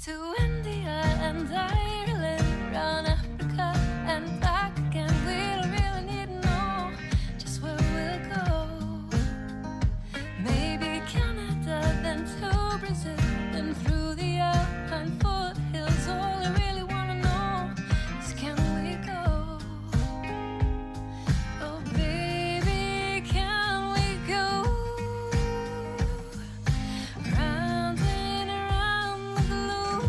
to India and Ireland, round Africa and back again. We don't really need to know just where we'll go. Maybe Canada, then to Brazil, then through the Alpine foothills. All I really want to know is, can we go? Oh baby, can we go? Round and around the globe.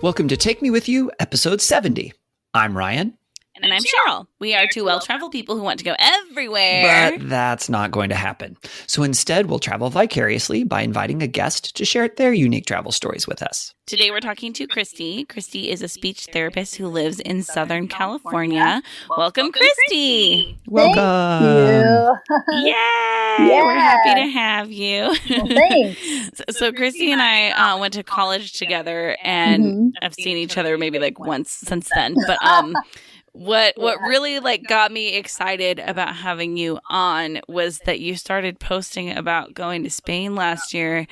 Welcome to Take Me With You, episode 70. I'm Ryan. And I'm Cheryl. We are two well-traveled people who want to go everywhere. But that's not going to happen. So instead, we'll travel vicariously by inviting a guest to share their unique travel stories with us. Today we're talking to Christie. Christie is a speech therapist who lives in Southern California. Welcome, Christie. Welcome. Yay! Yeah. We're happy to have you. Well, thanks. So Christie and I went to college together, and I've seen each other maybe like once since then. But what really got me excited about having you on was that you started posting about going to Spain last year.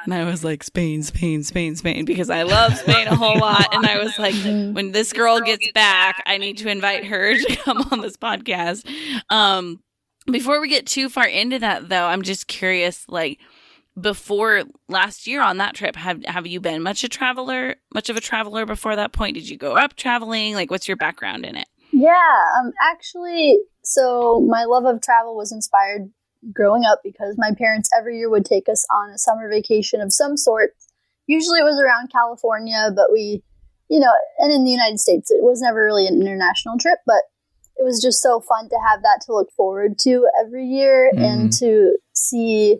And I was like, Spain, because I love Spain a whole lot. And I was like, when this girl gets back, I need to invite her to come on this podcast. Before we get too far into that, though, I'm just curious, before last year on that trip, have you been much of a traveler before that point? Did you go up traveling? What's your background in it? Yeah, actually, so my love of travel was inspired growing up because my parents every year would take us on a summer vacation of some sort. Usually it was around California, but we, and in the United States, it was never really an international trip, but it was just so fun to have that to look forward to every year and to see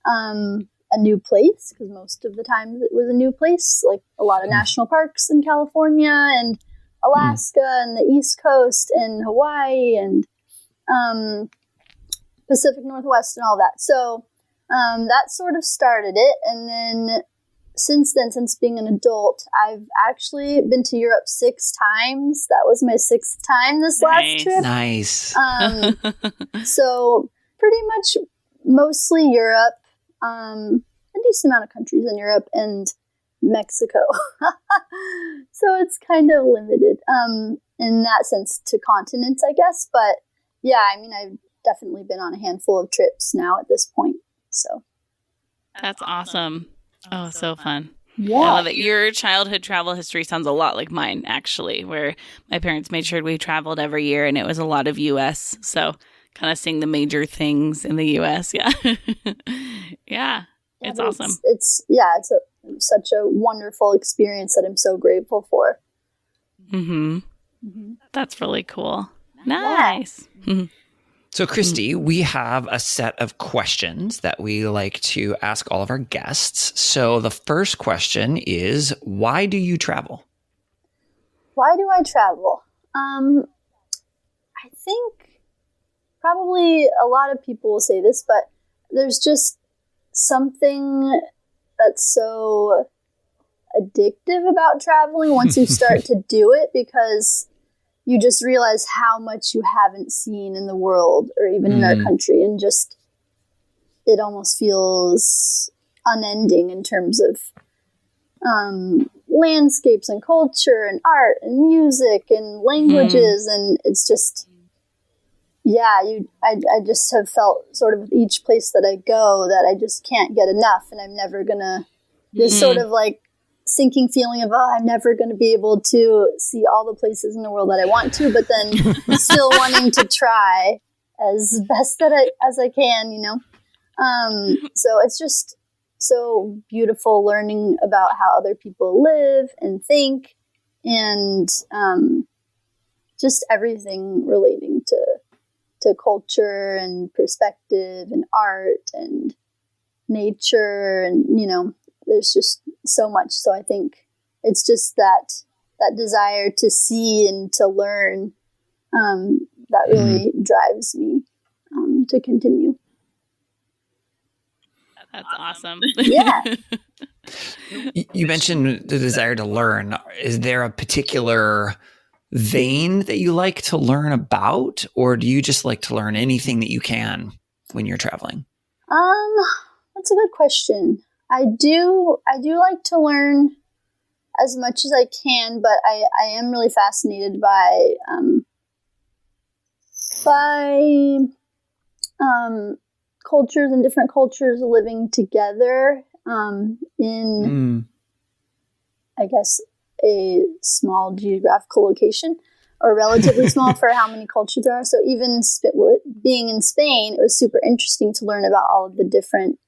a new place, because most of the time it was a new place, like a lot of national parks in California and Alaska and the East Coast and Hawaii and Pacific Northwest and all that. So that sort of started it. And then since being an adult, I've actually been to Europe 6 times. That was my 6th time this last trip. Nice. So pretty much mostly Europe, a decent amount of countries in Europe and Mexico. So it's kind of limited in that sense to continents, I guess. But yeah, I've definitely been on a handful of trips now at this point. So that's awesome. Oh, so fun. Yeah. I love it. Your childhood travel history sounds a lot like mine, actually, where my parents made sure we traveled every year, and it was a lot of U.S. So kind of seeing the major things in the U.S. Yeah. Yeah. It's awesome. It's such a wonderful experience that I'm so grateful for. That's really cool. Nice. Yeah. So, Christie, we have a set of questions that we like to ask all of our guests. So the first question is, why do you travel? Why do I travel? I think probably a lot of people will say this, but there's just something that's so addictive about traveling once you start to do it, because you just realize how much you haven't seen in the world or even in our country, and just it almost feels unending in terms of landscapes and culture and art and music and languages, and it's just I just have felt sort of with each place that I go that I just can't get enough, and I'm never gonna this sort of sinking feeling of, I'm never going to be able to see all the places in the world that I want to, but then still wanting to try as best as I can, So it's just so beautiful learning about how other people live and think, and just everything relating to culture and perspective and art and nature, and there's just so much. So I think it's just that desire to see and to learn that really drives me to continue. That's awesome. Yeah. You mentioned the desire to learn. Is there a particular vein that you like to learn about, or do you just like to learn anything that you can when you're traveling? That's a good question. I do like to learn as much as I can, but I am really fascinated by cultures and different cultures living together in, I guess, a small geographical location, or relatively small for how many cultures there are. So even being in Spain, it was super interesting to learn about all of the different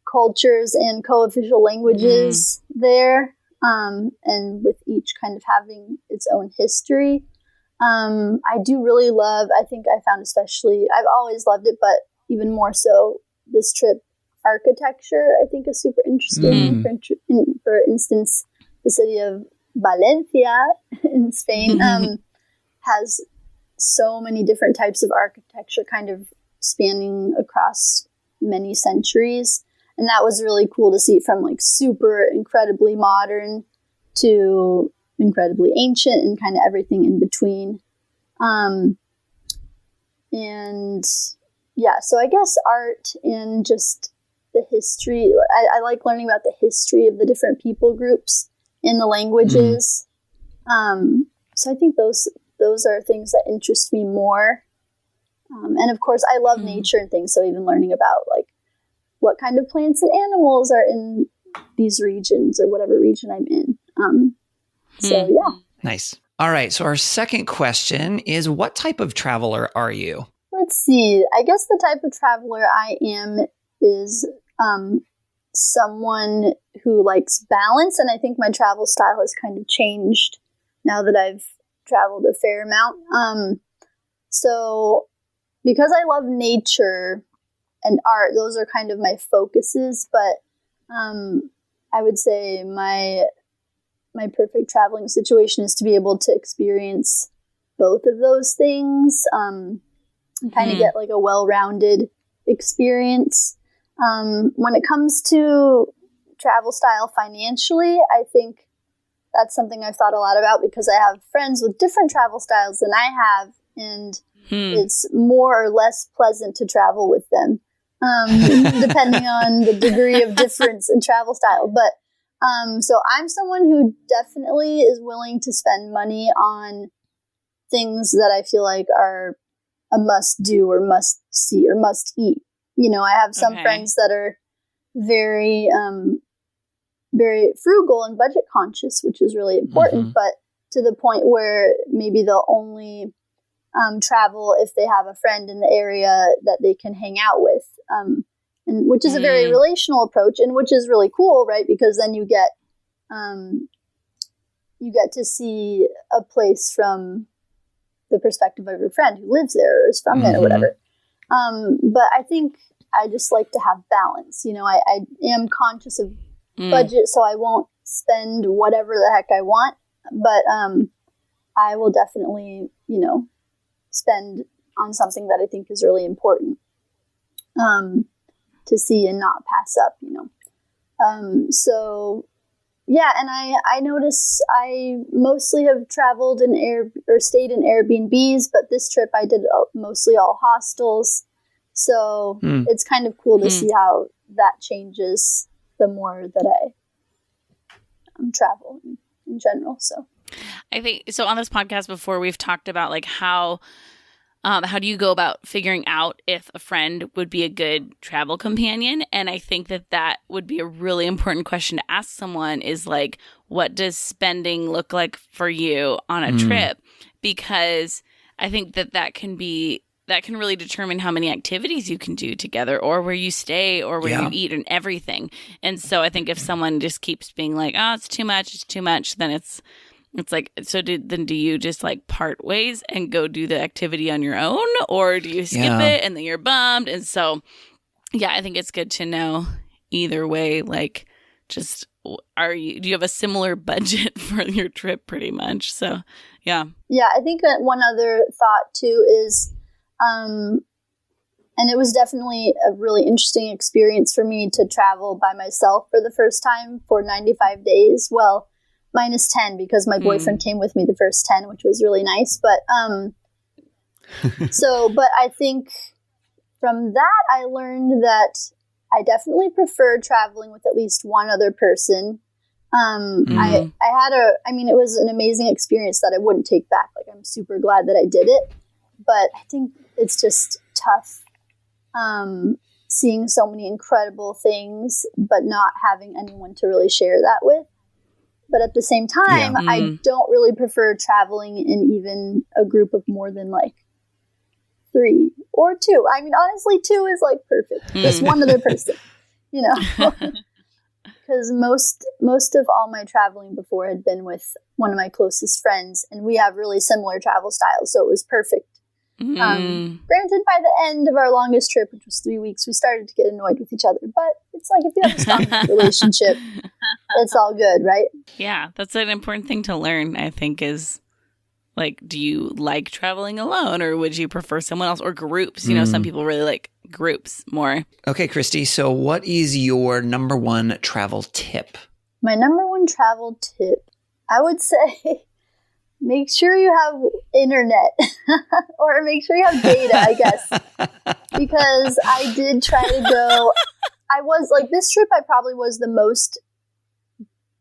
cultures and co-official languages there, and with each kind of having its own history. I do really love, I think I found especially, I've always loved it, but even more so this trip, architecture, I think is super interesting. For instance, the city of Valencia in Spain has so many different types of architecture kind of spanning across many centuries. And that was really cool to see, from like super incredibly modern to incredibly ancient and kind of everything in between. And yeah, so I guess art and just the history. I like learning about the history of the different people groups in the languages. So I think those are things that interest me more. And of course, I love nature and things. So even learning about like what kind of plants and animals are in these regions or whatever region I'm in. So yeah. Nice. All right. So our second question is, what type of traveler are you? Let's see. I guess the type of traveler I am is someone who likes balance. And I think my travel style has kind of changed now that I've traveled a fair amount. So because I love nature and art, those are kind of my focuses. But I would say my perfect traveling situation is to be able to experience both of those things, and kind of get like a well-rounded experience. When it comes to travel style financially, I think that's something I've thought a lot about, because I have friends with different travel styles than I have, and it's more or less pleasant to travel with them, depending on the degree of difference in travel style. But so I'm someone who definitely is willing to spend money on things that I feel like are a must do or must see or must eat. You know, I have some friends that are very, very frugal and budget conscious, which is really important, but to the point where maybe they'll only travel if they have a friend in the area that they can hang out with. And which is a very relational approach, and which is really cool, right? Because then you get to see a place from the perspective of your friend who lives there or is from it or whatever. But I think I just like to have balance. You know, I am conscious of budget, so I won't spend whatever the heck I want, but I will definitely, you know, spend on something that I think is really important to see and not pass up, you know. So yeah, and I notice I mostly have traveled in stayed in Airbnbs, but this trip I did mostly all hostels. So it's kind of cool to see how that changes the more that I travel in general. So I think so. On this podcast before, we've talked about like how do you go about figuring out if a friend would be a good travel companion? And I think that would be a really important question to ask someone, is like, what does spending look like for you on a trip? Because I think that can really determine how many activities you can do together, or where you stay, or where you eat, and everything. And so I think if someone just keeps being like, oh, it's too much, then it's like, so do you just like part ways and go do the activity on your own, or do you skip it and then you're bummed? And so, yeah, I think it's good to know either way, like, just do you have a similar budget for your trip pretty much? So, yeah. Yeah, I think that one other thought too is, and it was definitely a really interesting experience for me to travel by myself for the first time for 95 days. Well, minus 10 because my boyfriend came with me the first 10, which was really nice. But but I think from that, I learned that I definitely prefer traveling with at least one other person. I had it was an amazing experience that I wouldn't take back. Like, I'm super glad that I did it, but I think it's just tough, seeing so many incredible things, but not having anyone to really share that with. But at the same time, I don't really prefer traveling in even a group of more than like 3 or 2. I mean, honestly, 2 is like perfect. Just one other person, you know. Because most of all my traveling before had been with one of my closest friends, and we have really similar travel styles, so it was perfect. Granted, by the end of our longest trip, which was 3 weeks, we started to get annoyed with each other. But it's like, if you have a strong enough relationship, it's all good, right? Yeah, that's an important thing to learn, I think, is like, do you like traveling alone, or would you prefer someone else, or groups? You know, some people really like groups more. Okay, Christie, so what is your number one travel tip? My number one travel tip, I would say, make sure you have internet or make sure you have data, I guess, because I did try to go. I was like, this trip, I probably was the most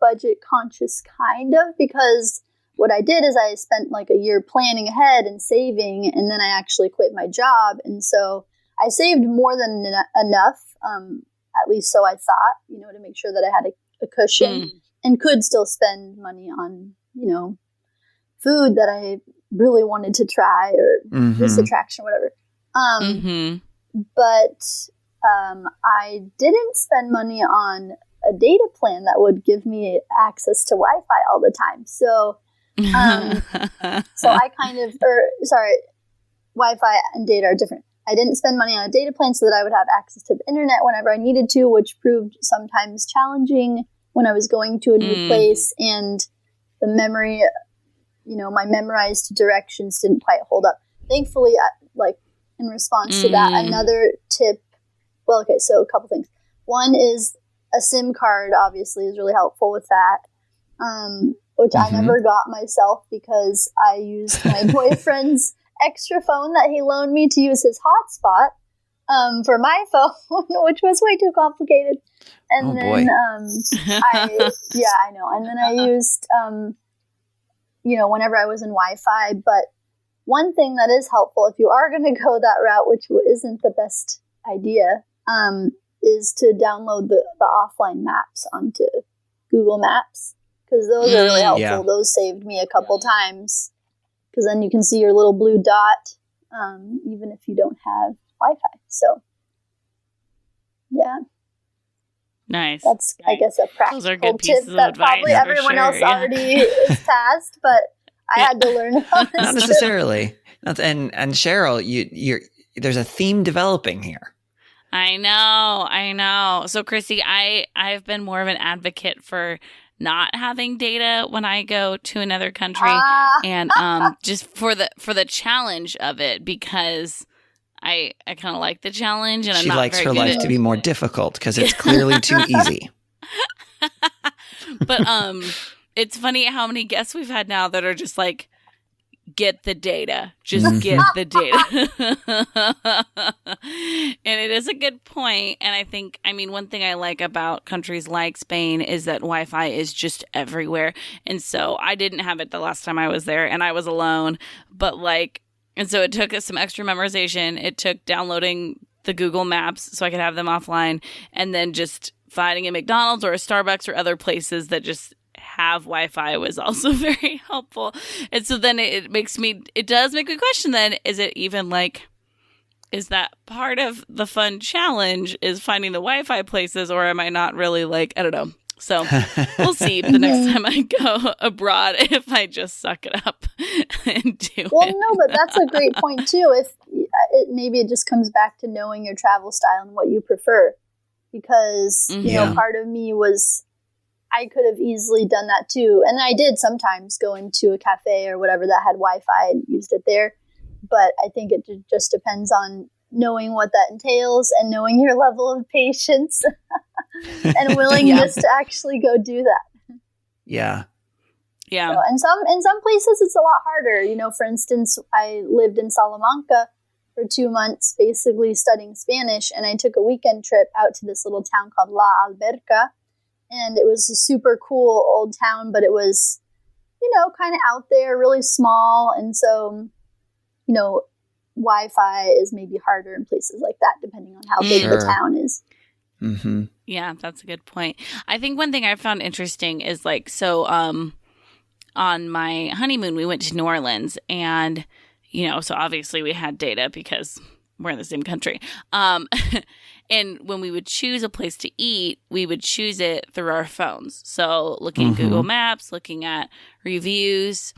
budget conscious kind of, because what I did is I spent like a year planning ahead and saving, and then I actually quit my job. And so I saved more than enough, at least so I thought, you know, to make sure that I had a cushion and could still spend money on, you know, food that I really wanted to try, or this attraction or whatever. But I didn't spend money on a data plan that would give me access to Wi-Fi all the time. So, so I kind of, Wi-Fi and data are different. I didn't spend money on a data plan so that I would have access to the internet whenever I needed to, which proved sometimes challenging when I was going to a new place, and the memory, you know, my memorized directions didn't quite hold up. Thankfully, like, in response to that, another tip, well, okay, so a couple things. One is a SIM card, obviously, is really helpful with that, which I never got myself because I used my boyfriend's extra phone that he loaned me to use his hotspot for my phone, which was way too complicated. And then, I know. And then I used, you know, whenever I was in Wi-Fi. But one thing that is helpful, if you are going to go that route, which isn't the best idea, is to download the offline maps onto Google Maps, because those are really helpful. Yeah. Those saved me a couple times, because then you can see your little blue dot, even if you don't have Wi-Fi. So, yeah. Nice. That's, I guess, a practical tip that probably everyone else already is past, but I had to learn on this. Not necessarily. And Cheryl, you're there's a theme developing here. I know. So, Christie, I've been more of an advocate for not having data when I go to another country, and just for the challenge of it, because I kind of like the challenge, and she likes her life to be more difficult because it's clearly too easy. But it's funny how many guests we've had now that are just like, get the data. Just get the data. And it is a good point. And I think, I mean, one thing I like about countries like Spain is that Wi-Fi is just everywhere. And so I didn't have it the last time I was there, and I was alone. But like, and so it took us some extra memorization. It took downloading the Google Maps so I could have them offline, and then just finding a McDonald's or a Starbucks or other places that just have Wi-Fi was also very helpful. And so then it does make me question then, is it even like, is that part of the fun challenge is finding the Wi-Fi places, or am I not really like, I don't know. So we'll see the next time I go abroad if I just suck it up and do it. Well, no, but that's a great point too. If maybe it just comes back to knowing your travel style and what you prefer, because you know, part of me was, I could have easily done that too, and I did sometimes go into a cafe or whatever that had Wi-Fi and used it there. But I think it just depends on knowing what that entails and knowing your level of patience and willingness to actually go do that. Yeah. Yeah. So, and in some places it's a lot harder. You know, for instance, I lived in Salamanca for 2 months, basically studying Spanish, and I took a weekend trip out to this little town called La Alberca, and it was a super cool old town, but it was, you know, kind of out there, really small. And so, you know, Wi-Fi is maybe harder in places like that, depending on how big the town is. Mm-hmm. Yeah, that's a good point. I think one thing I found interesting is like, so on my honeymoon, we went to New Orleans, and, you know, so obviously we had data because we're in the same country. And when we would choose a place to eat, we would choose it through our phones. So looking at Google Maps, looking at reviews,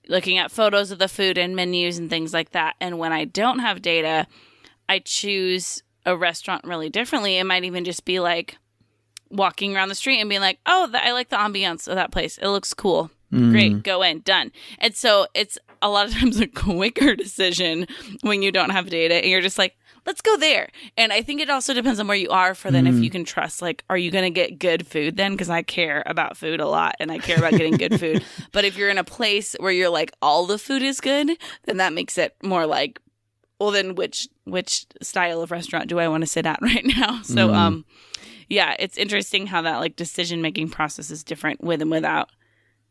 looking at photos of the food and menus and things like that. And when I don't have data, I choose a restaurant really differently. It might even just be like walking around the street and being like, oh, I like the ambiance of that place. It looks cool. Great, go in, done. And so it's a lot of times a quicker decision when you don't have data and you're just like, let's go there. And I think it also depends on where you are for then if you can trust, like, are you going to get good food then? Because I care about food a lot and I care about getting good food. But if you're in a place where you're like, all the food is good, then that makes it more like, well, then which style of restaurant do I want to sit at right now? So, yeah, it's interesting how that like decision-making process is different with and without,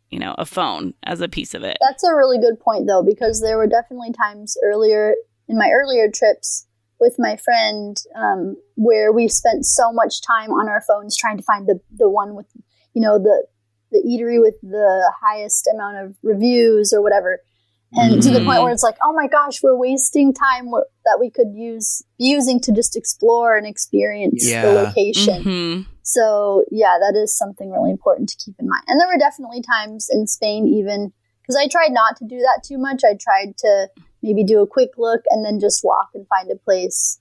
you know, a phone as a piece of it. That's a really good point, though, because there were definitely times in my earlier trips with my friend where we spent so much time on our phones trying to find the one with, you know, the eatery with the highest amount of reviews or whatever. And to the point where it's like, oh my gosh, we're wasting time that we could be using to just explore and experience the location. So yeah, that is something really important to keep in mind. And there were definitely times in Spain, even because I tried not to do that too much. I tried to maybe do a quick look and then just walk and find a place.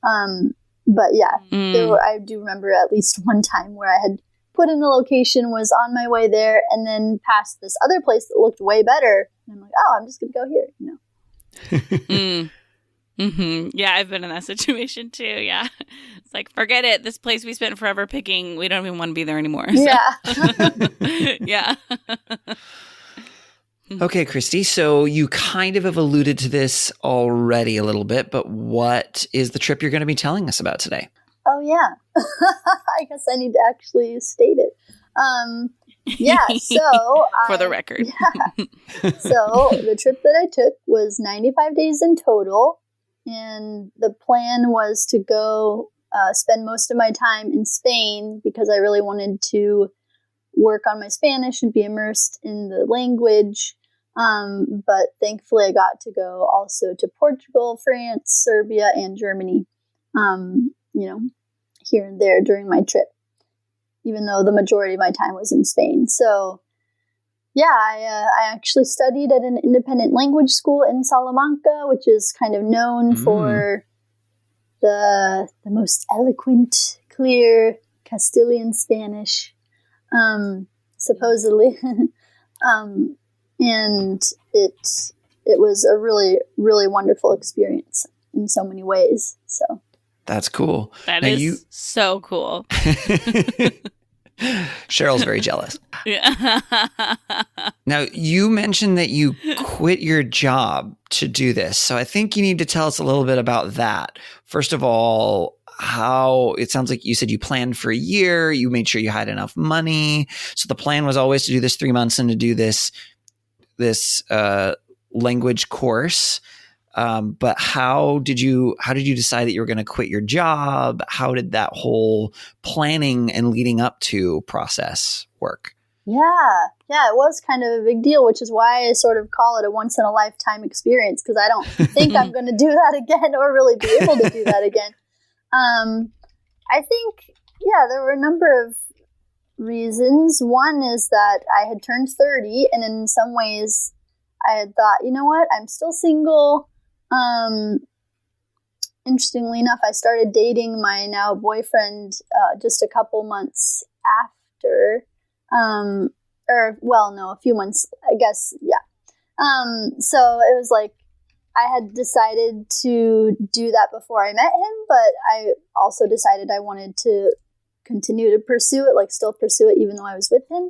But yeah, I do remember at least one time where I had put in a location, was on my way there, and then passed this other place that looked way better. And I'm like, oh, I'm just going to go here, you know? Yeah, I've been in that situation too. Yeah. It's like, forget it. This place we spent forever picking, we don't even want to be there anymore. So. Yeah. Yeah. Okay, Christie. So you kind of have alluded to this already a little bit, but what is the trip you're going to be telling us about today? Oh, yeah. I guess I need to actually state it. Yeah, so for the record. Yeah. So the trip that I took was 95 days in total, and the plan was to go spend most of my time in Spain because I really wanted to work on my Spanish and be immersed in the language. But thankfully I got to go also to Portugal, France, Serbia, and Germany, you know, here and there during my trip, even though the majority of my time was in Spain. So yeah, I actually studied at an independent language school in Salamanca, which is kind of known for the most eloquent, clear Castilian Spanish, supposedly. And it was a really, really wonderful experience in so many ways. So that's cool. That is so cool. Cheryl's very jealous. Yeah. Now, you mentioned that you quit your job to do this. So I think you need to tell us a little bit about that. First of all, how it sounds like you said you planned for a year. You made sure you had enough money. So the plan was always to do this 3 months and to do this language course. But how did you decide that you were going to quit your job? How did that whole planning and leading up to process work? Yeah, it was kind of a big deal, which is why I sort of call it a once in a lifetime experience, because I don't think I'm going to do that again or really be able to do that again. I think, there were a number of reasons. One is that I had turned 30, and in some ways I had thought, you know what, I'm still single. Interestingly enough, I started dating my now boyfriend just a couple months after, a few months, I guess, yeah. So it was like I had decided to do that before I met him, but I also decided I wanted to continue to pursue it, like still pursue it even though I was with him.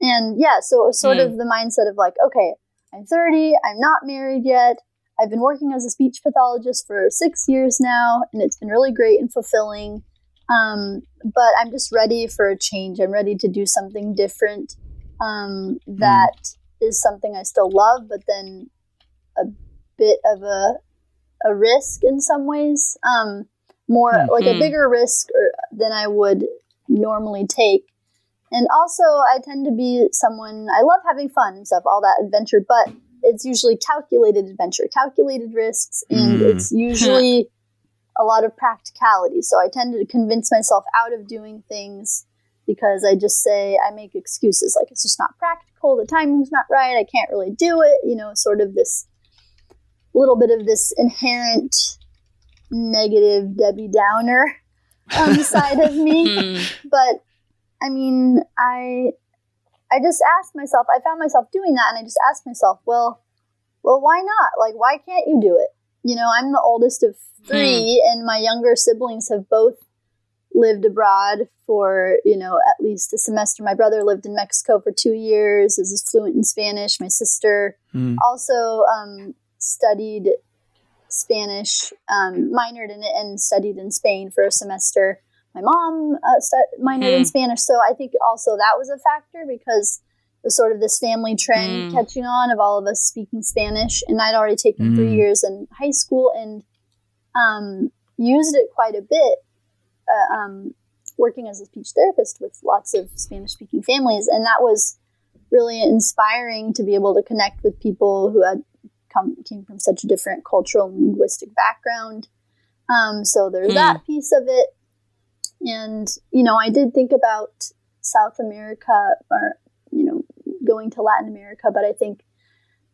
And yeah, so it was sort of the mindset of like, okay, I'm 30, I'm not married yet. I've been working as a speech pathologist for 6 years now, and it's been really great and fulfilling. But I'm just ready for a change. I'm ready to do something different. That is something I still love, but then a bit of a risk in some ways. More like a bigger risk than I would normally take. And also, I tend to be someone, I love having fun and stuff, all that adventure, but it's usually calculated adventure, calculated risks, and it's usually a lot of practicality. So I tend to convince myself out of doing things because I just say, I make excuses, like it's just not practical, the timing's not right, I can't really do it, you know, sort of this little bit of this inherent negative Debbie Downer side of me. But I mean, I just asked myself, I found myself doing that, and I just asked myself, well, why not? Like, why can't you do it? You know, I'm the oldest of 3, and my younger siblings have both lived abroad for, you know, at least a semester. My brother lived in Mexico for 2 years, is fluent in Spanish. My sister also studied Spanish, minored in it, and studied in Spain for a semester. My mom minored in Spanish, so I think also that was a factor because it was sort of this family trend catching on of all of us speaking Spanish, and I'd already taken 3 years in high school and used it quite a bit, working as a speech therapist with lots of Spanish-speaking families, and that was really inspiring to be able to connect with people who came from such a different cultural and linguistic background. So there's that piece of it. And, you know, I did think about South America or, you know, going to Latin America, but I think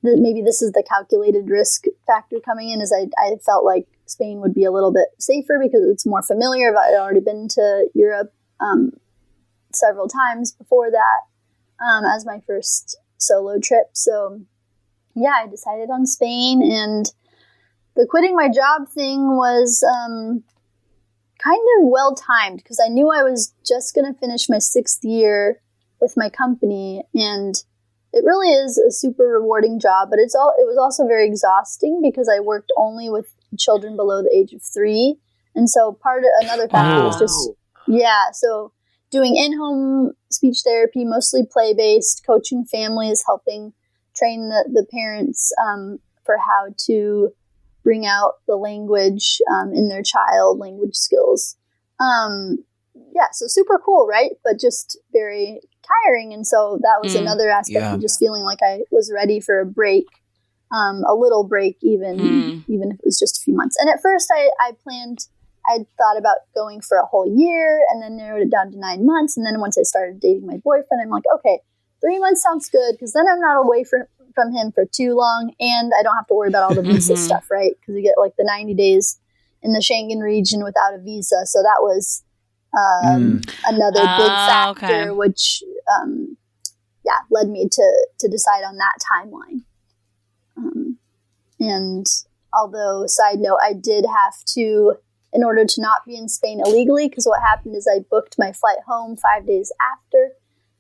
that maybe this is the calculated risk factor coming in, is I felt like Spain would be a little bit safer because it's more familiar. I'd already been to Europe several times before that as my first solo trip. So, yeah, I decided on Spain, and the quitting my job thing was kind of well-timed because I knew I was just going to finish my 6th year with my company, and it really is a super rewarding job, but it was also very exhausting because I worked only with children below the age of 3, and so another factor was just so doing in-home speech therapy, mostly play-based, coaching families, helping train the parents for how to bring out the language in their child, language skills. So super cool, right? But just very tiring. And so that was another aspect of just feeling like I was ready for a break, a little break, even if it was just a few months. And at first I thought about going for a whole year and then narrowed it down to 9 months. And then once I started dating my boyfriend, I'm like, okay, 3 months sounds good because then I'm not away from him for too long, and I don't have to worry about all the visa stuff, right? Because you get like the 90 days in the Schengen region without a visa. So that was another big factor, which led me to decide on that timeline. And although, side note, I did have to, in order to not be in Spain illegally, because what happened is I booked my flight home 5 days after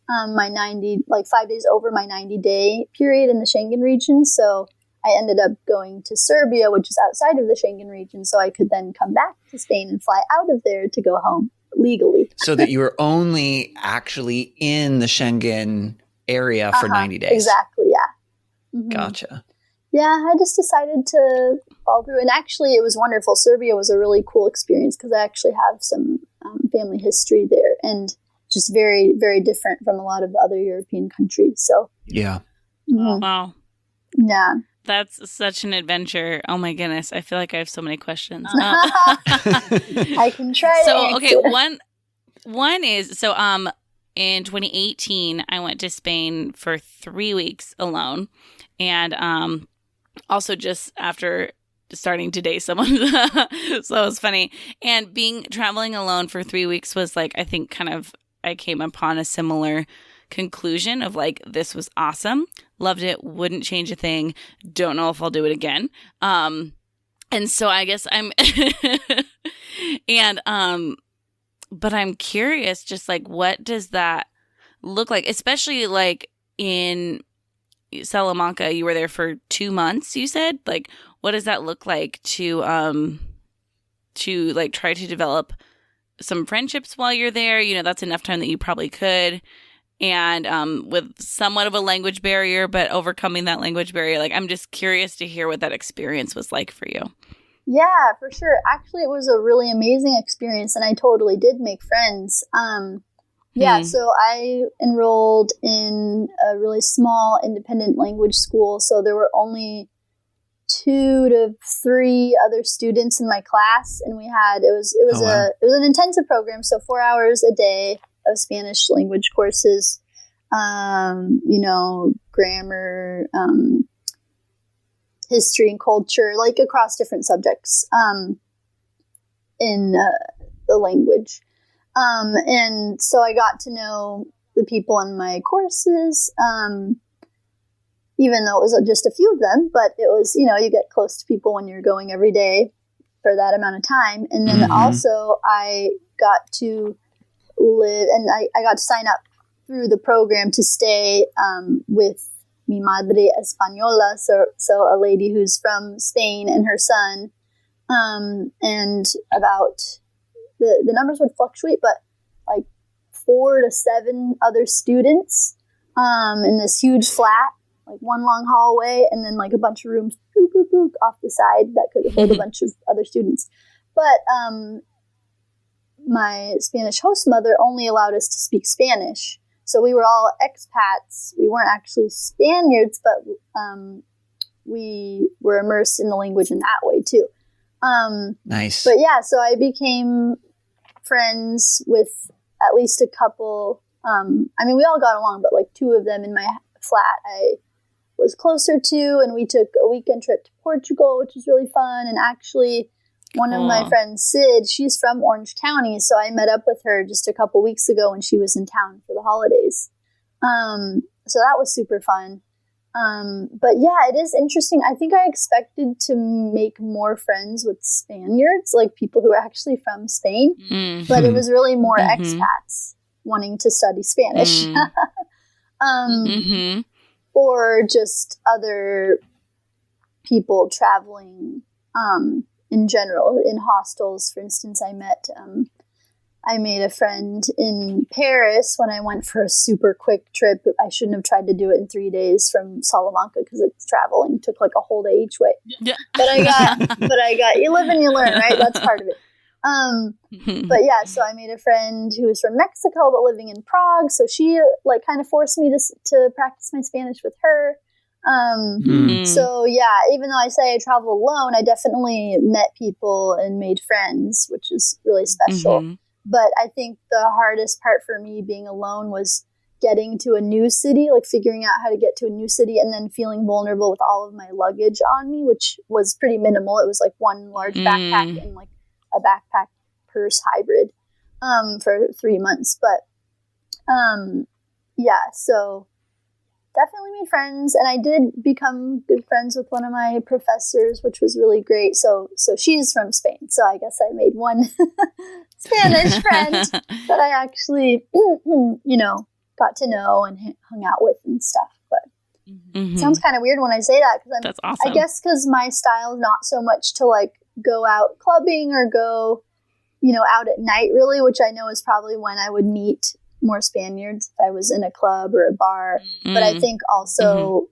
my 5 days over my 90-day period in the Schengen region. So I ended up going to Serbia, which is outside of the Schengen region, so I could then come back to Spain and fly out of there to go home legally. So that you were only actually in the Schengen area for 90 days. Exactly, yeah. Gotcha. Yeah, I just decided to follow through. And actually, it was wonderful. Serbia was a really cool experience because I actually have some family history there, and just very, very different from a lot of the other European countries. So yeah. Oh, wow. Yeah. That's such an adventure. Oh my goodness. I feel like I have so many questions. I can try to okay, one is in 2018 I went to Spain for 3 weeks alone, and also just after starting to date someone. So it was funny. And traveling alone for 3 weeks was like, I think kind of, I came upon a similar conclusion of like, this was awesome. Loved it. Wouldn't change a thing. Don't know if I'll do it again. And so I guess but I'm curious, just like, what does that look like? Especially like in Salamanca, you were there for 2 months, you said? Like, what does that look like to like try to develop some friendships while you're there. You know, that's enough time that you probably could. And with somewhat of a language barrier, but overcoming that language barrier, like, I'm just curious to hear what that experience was like for you. Yeah, for sure. Actually, it was a really amazing experience, and I totally did make friends. So I enrolled in a really small independent language school, so there were only 2 to 3 other students in my class, and it was an intensive program, so 4 hours a day of Spanish language courses, grammar, history and culture, like across different subjects in the language. And so I got to know the people in my courses, even though it was just a few of them, but it was, you get close to people when you're going every day for that amount of time. And then also I got to live, and I got to sign up through the program to stay with mi madre española, so a lady who's from Spain and her son, and about the numbers would fluctuate, but like 4 to 7 other students in this huge flat, like one long hallway, and then like a bunch of rooms off the side that could hold a bunch of other students. But my Spanish host mother only allowed us to speak Spanish. So we were all expats. We weren't actually Spaniards, but we were immersed in the language in that way too. Nice. But yeah, so I became friends with at least a couple. We all got along, but like 2 of them in my flat I was closer to, and we took a weekend trip to Portugal, which was really fun. And actually, one of my friends, Sid, she's from Orange County, so I met up with her just a couple weeks ago when she was in town for the holidays. So that was super fun. But yeah, it is interesting. I think I expected to make more friends with Spaniards, like people who are actually from Spain, but it was really more expats wanting to study Spanish. Or just other people traveling in general, in hostels. For instance, I made a friend in Paris when I went for a super quick trip. I shouldn't have tried to do it in 3 days from Salamanca because it's traveling. It took like a whole day each way. Yeah. But I got, you live and you learn, right? That's part of it. But yeah, so I made a friend who was from Mexico but living in Prague. So she like kind of forced me to practice my Spanish with her. So yeah, even though I say I travel alone, I definitely met people and made friends, which is really special. But I think the hardest part for me being alone was getting to a new city, like figuring out how to get to a new city and then feeling vulnerable with all of my luggage on me, which was pretty minimal. It was like one large backpack and like a backpack purse hybrid for 3 months. But yeah, so definitely made friends, and I did become good friends with one of my professors, which was really great. So she's from Spain, so I guess I made one Spanish friend that I actually, got to know and hung out with and stuff. But it sounds kind of weird when I say that because That's awesome. I guess because my style is not so much to like go out clubbing or go, out at night really, which I know is probably when I would meet more Spaniards if I was in a club or a bar. But I think also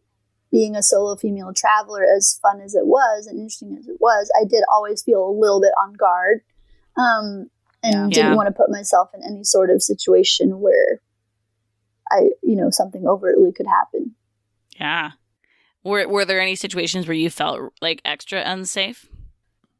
being a solo female traveler, as fun as it was and interesting as it was, I did always feel a little bit on guard and didn't want to put myself in any sort of situation where something overtly could happen. Yeah. Were there any situations where you felt like extra unsafe?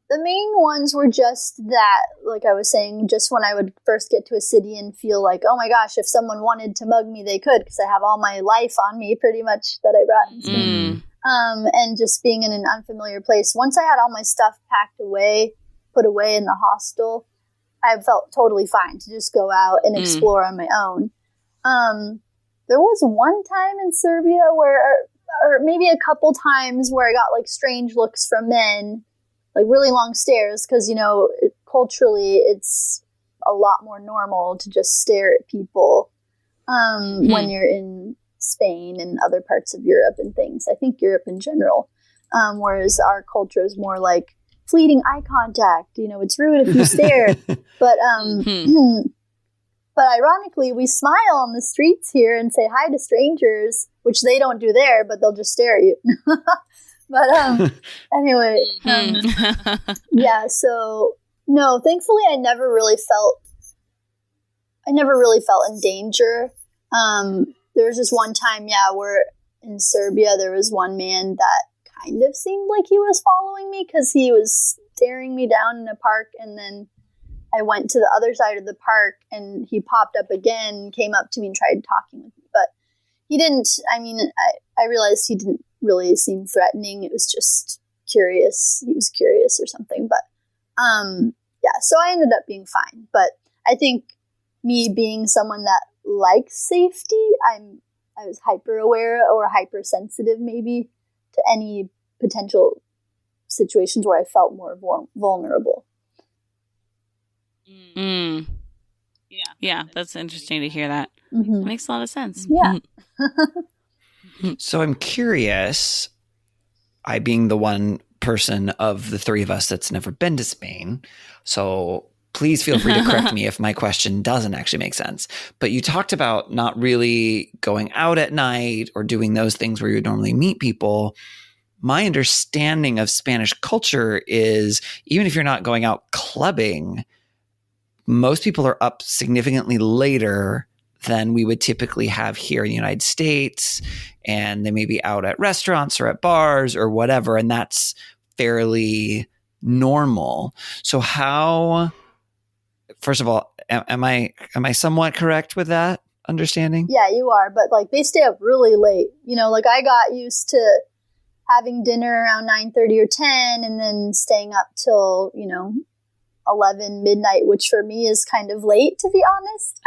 The main ones were just that, like I was saying, just when I would first get to a city and feel like, oh my gosh, if someone wanted to mug me, they could, because I have all my life on me pretty much that I brought in Spain. And just being in an unfamiliar place. Once I had all my stuff put away in the hostel, I felt totally fine to just go out and explore on my own. There was one time in Serbia or maybe a couple times where I got like strange looks from men, like really long stares, because, culturally it's a lot more normal to just stare at people when you're in Spain and other parts of Europe and things. I think Europe in general, whereas our culture is more like fleeting eye contact. It's rude if you stare. But but ironically, we smile on the streets here and say hi to strangers, which they don't do there, but they'll just stare at you. But anyway, yeah. So no, thankfully, I never really felt in danger. There was just one time, where in Serbia there was one man that kind of seemed like he was following me because he was staring me down in a park, and then I went to the other side of the park and he popped up again, came up to me and tried talking with me, but he didn't. I realized he didn't really seem threatening. It was just curious. He was curious or something, but so I ended up being fine. But I think me being someone that likes safety, I was hyper aware or hypersensitive maybe to any potential situations where I felt more vulnerable. Yeah, that's interesting to hear that. Mm-hmm. It makes a lot of sense. Yeah. So I'm curious, I being the one person of the three of us that's never been to Spain, so please feel free to correct me if my question doesn't actually make sense. But you talked about not really going out at night or doing those things where you would normally meet people. My understanding of Spanish culture is even if you're not going out clubbing, most people are up significantly later than we would typically have here in the United States. And they may be out at restaurants or at bars or whatever. And that's fairly normal. So how, first of all, am I somewhat correct with that understanding? Yeah, you are. But they stay up really late. I got used to having dinner around 9:30 or 10 and then staying up till, 11 midnight, which for me is kind of late, to be honest,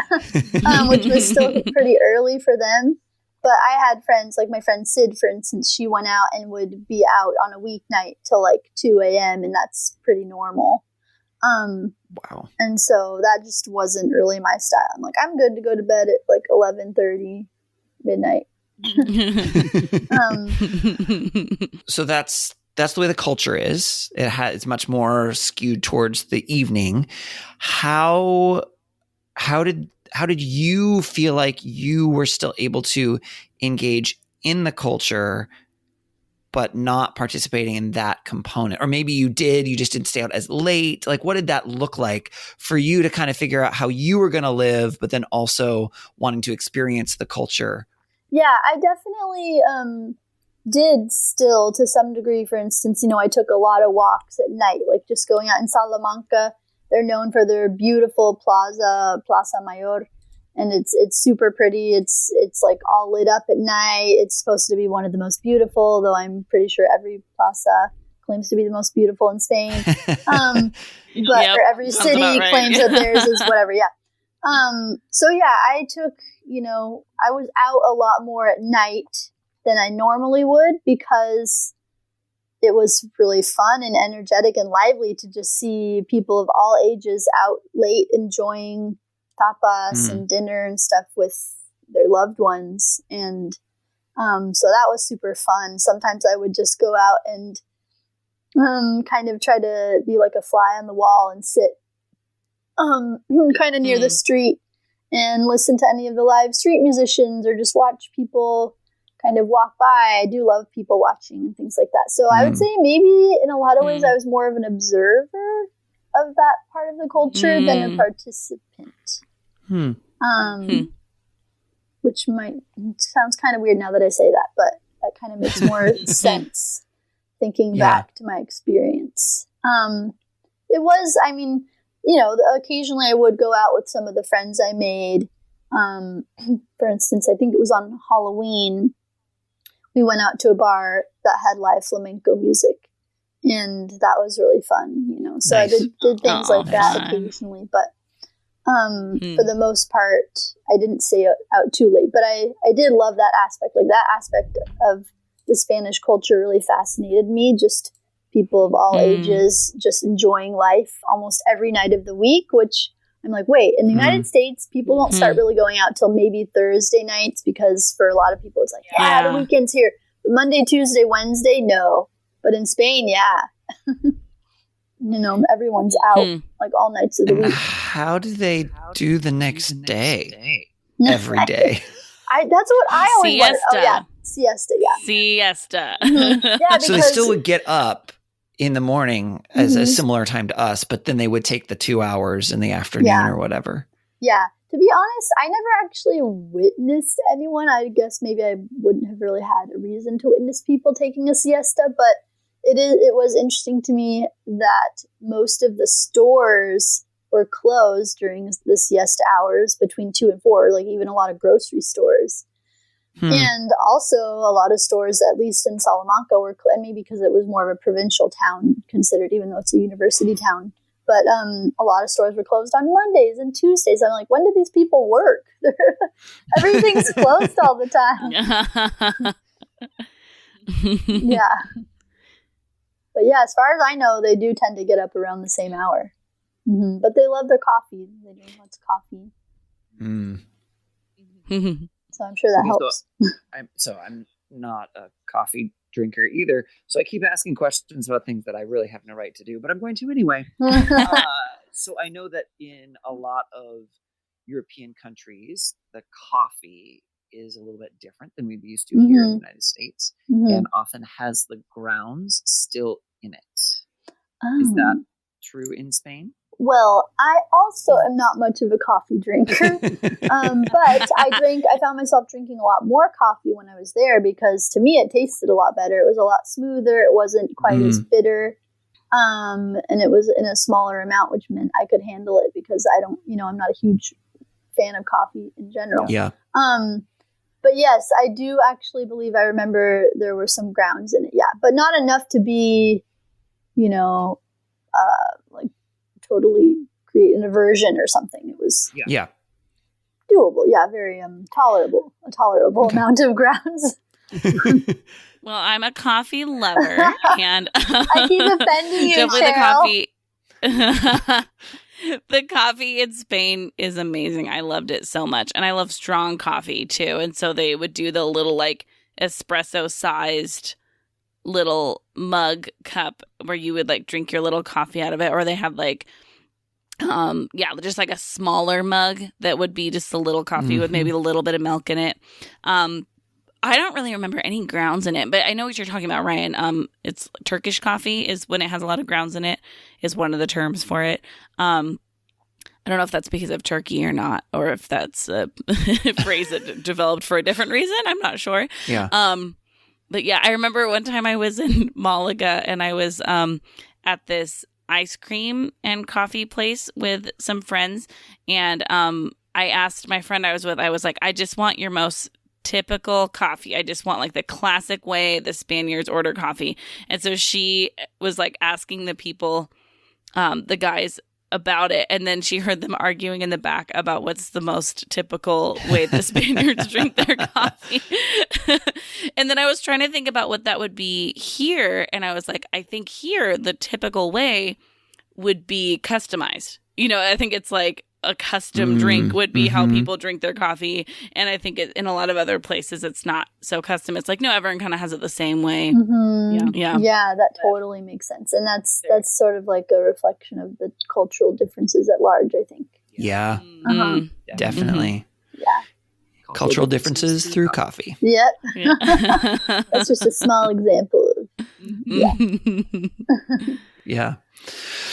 which was still pretty early for them. But I had friends, like my friend Sid, for instance, she went out and would be out on a weeknight till 2 a.m. and that's pretty normal. Wow. And so that just wasn't really my style. I'm good to go to bed at 11:30 midnight. So that's the way the culture is. It's much more skewed towards the evening. How did you feel like you were still able to engage in the culture, but not participating in that component? Or maybe you did, you just didn't stay out as late. What did that look like for you to kind of figure out how you were going to live, but then also wanting to experience the culture? Yeah, I definitely did still to some degree. For instance, I took a lot of walks at night, just going out in Salamanca. They're known for their beautiful Plaza Mayor, and it's super pretty. It's all lit up at night. It's supposed to be one of the most beautiful, though I'm pretty sure every plaza claims to be the most beautiful in Spain. Or every city claims that theirs is whatever. Yeah. So yeah, I took, I was out a lot more at night than I normally would because it was really fun and energetic and lively to just see people of all ages out late enjoying tapas and dinner and stuff with their loved ones. And so that was super fun. Sometimes I would just go out and kind of try to be like a fly on the wall and sit kind of near the street and listen to any of the live street musicians or just watch people kind of walk by. I do love people watching and things like that. So I would say maybe in a lot of ways I was more of an observer of that part of the culture than a participant. Which sounds kind of weird now that I say that, but that kind of makes more sense thinking back to my experience. It was, occasionally I would go out with some of the friends I made. For instance, I think it was on Halloween. We went out to a bar that had live flamenco music, and that was really fun, So nice. I did things like that occasionally, but for the most part, I didn't stay out too late. But I did love that aspect. That aspect of the Spanish culture really fascinated me, just people of all ages just enjoying life almost every night of the week, which I'm like, wait, in the United States, people don't start really going out till maybe Thursday nights because for a lot of people, it's like, the weekend's here. But Monday, Tuesday, Wednesday, no. But in Spain, yeah. everyone's out like all nights of the week. How do they do the next day? Every day. That's what I always wondered. Oh yeah, siesta. Yeah, siesta. Yeah, So they still would get up in the morning as a similar time to us, but then they would take the 2 hours in the afternoon or whatever. Yeah. To be honest, I never actually witnessed anyone. I guess maybe I wouldn't have really had a reason to witness people taking a siesta, but it was interesting to me that most of the stores were closed during the siesta hours between 2 and 4, like even a lot of grocery stores. And also a lot of stores, at least in Salamanca, were maybe because it was more of a provincial town considered, even though it's a university town. But a lot of stores were closed on Mondays and Tuesdays. I'm like, when do these people work? Everything's closed all the time. Yeah. But yeah, as far as I know, they do tend to get up around the same hour. But they love their coffee. They drink lots of coffee. So I'm sure that helps. I'm not a coffee drinker either. So I keep asking questions about things that I really have no right to do, but I'm going to anyway. So I know that in a lot of European countries, the coffee is a little bit different than we'd be used to here in the United States and often has the grounds still in it. Is that true in Spain? Well, I also am not much of a coffee drinker, but I found myself drinking a lot more coffee when I was there because to me it tasted a lot better. It was a lot smoother. It wasn't quite as bitter. And it was in a smaller amount, which meant I could handle it because I'm not a huge fan of coffee in general. Yeah. But yes, I do actually believe I remember there were some grounds in it. Yeah. But not enough to be, like totally create an aversion or something. It was doable. Yeah. Very tolerable, a tolerable amount of grounds. Well, I'm a coffee lover, and I keep offending you, definitely the coffee. The coffee in Spain is amazing. I loved it so much, and I love strong coffee too. And so they would do the little like espresso-sized little mug cup where you would like drink your little coffee out of it, or they had like just like a smaller mug that would be just a little coffee with maybe a little bit of milk in it. I don't really remember any grounds in it, but I know what you're talking about, Ryan. It's Turkish coffee is when it has a lot of grounds in it, is one of the terms for it. I don't know if that's because of Turkey or not, or if that's a phrase that developed for a different reason. I'm not sure. Yeah. But yeah, I remember one time I was in Malaga and I was at this ice cream and coffee place with some friends, and I asked my friend I was with, I was like, I just want your most typical coffee. I just want like the classic way the Spaniards order coffee. And so she was like asking the people, the guys, about it, and then she heard them arguing in the back about what's the most typical way the Spaniards drink their coffee. And then I was trying to think about what that would be here, and I was like, I think here the typical way would be customized. I think it's like a custom drink would be how people drink their coffee. And I think in a lot of other places, it's not so custom. It's like, no, everyone kind of has it the same way. Yeah, that totally makes sense. And that's sort of like a reflection of the cultural differences at large, I think. Yeah, definitely. Yeah. Cultural differences through coffee. Yep. Yeah. That's just a small example of, yeah.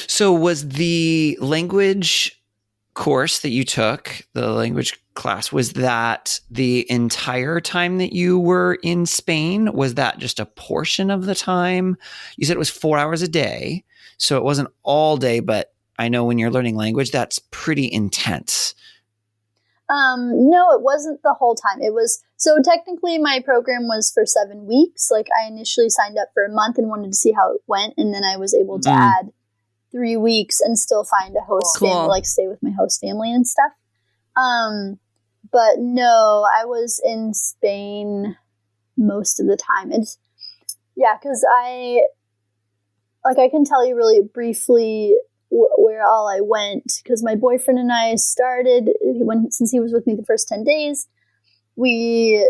So was the language course that you took, the language class, was that the entire time that you were in Spain? Was that just a portion of the time? You said it was 4 hours a day, so it wasn't all day, but I know when you're learning language, that's pretty intense. No, it wasn't the whole time. It was, so technically my program was for 7 weeks. Like I initially signed up for a month and wanted to see how it went. And then I was able to add 3 weeks and still find a host family, like stay with my host family and stuff. But no, I was in Spain most of the time. It's, cause I can tell you really briefly where all I went, because my boyfriend and I started, since he was with me the first 10 days, we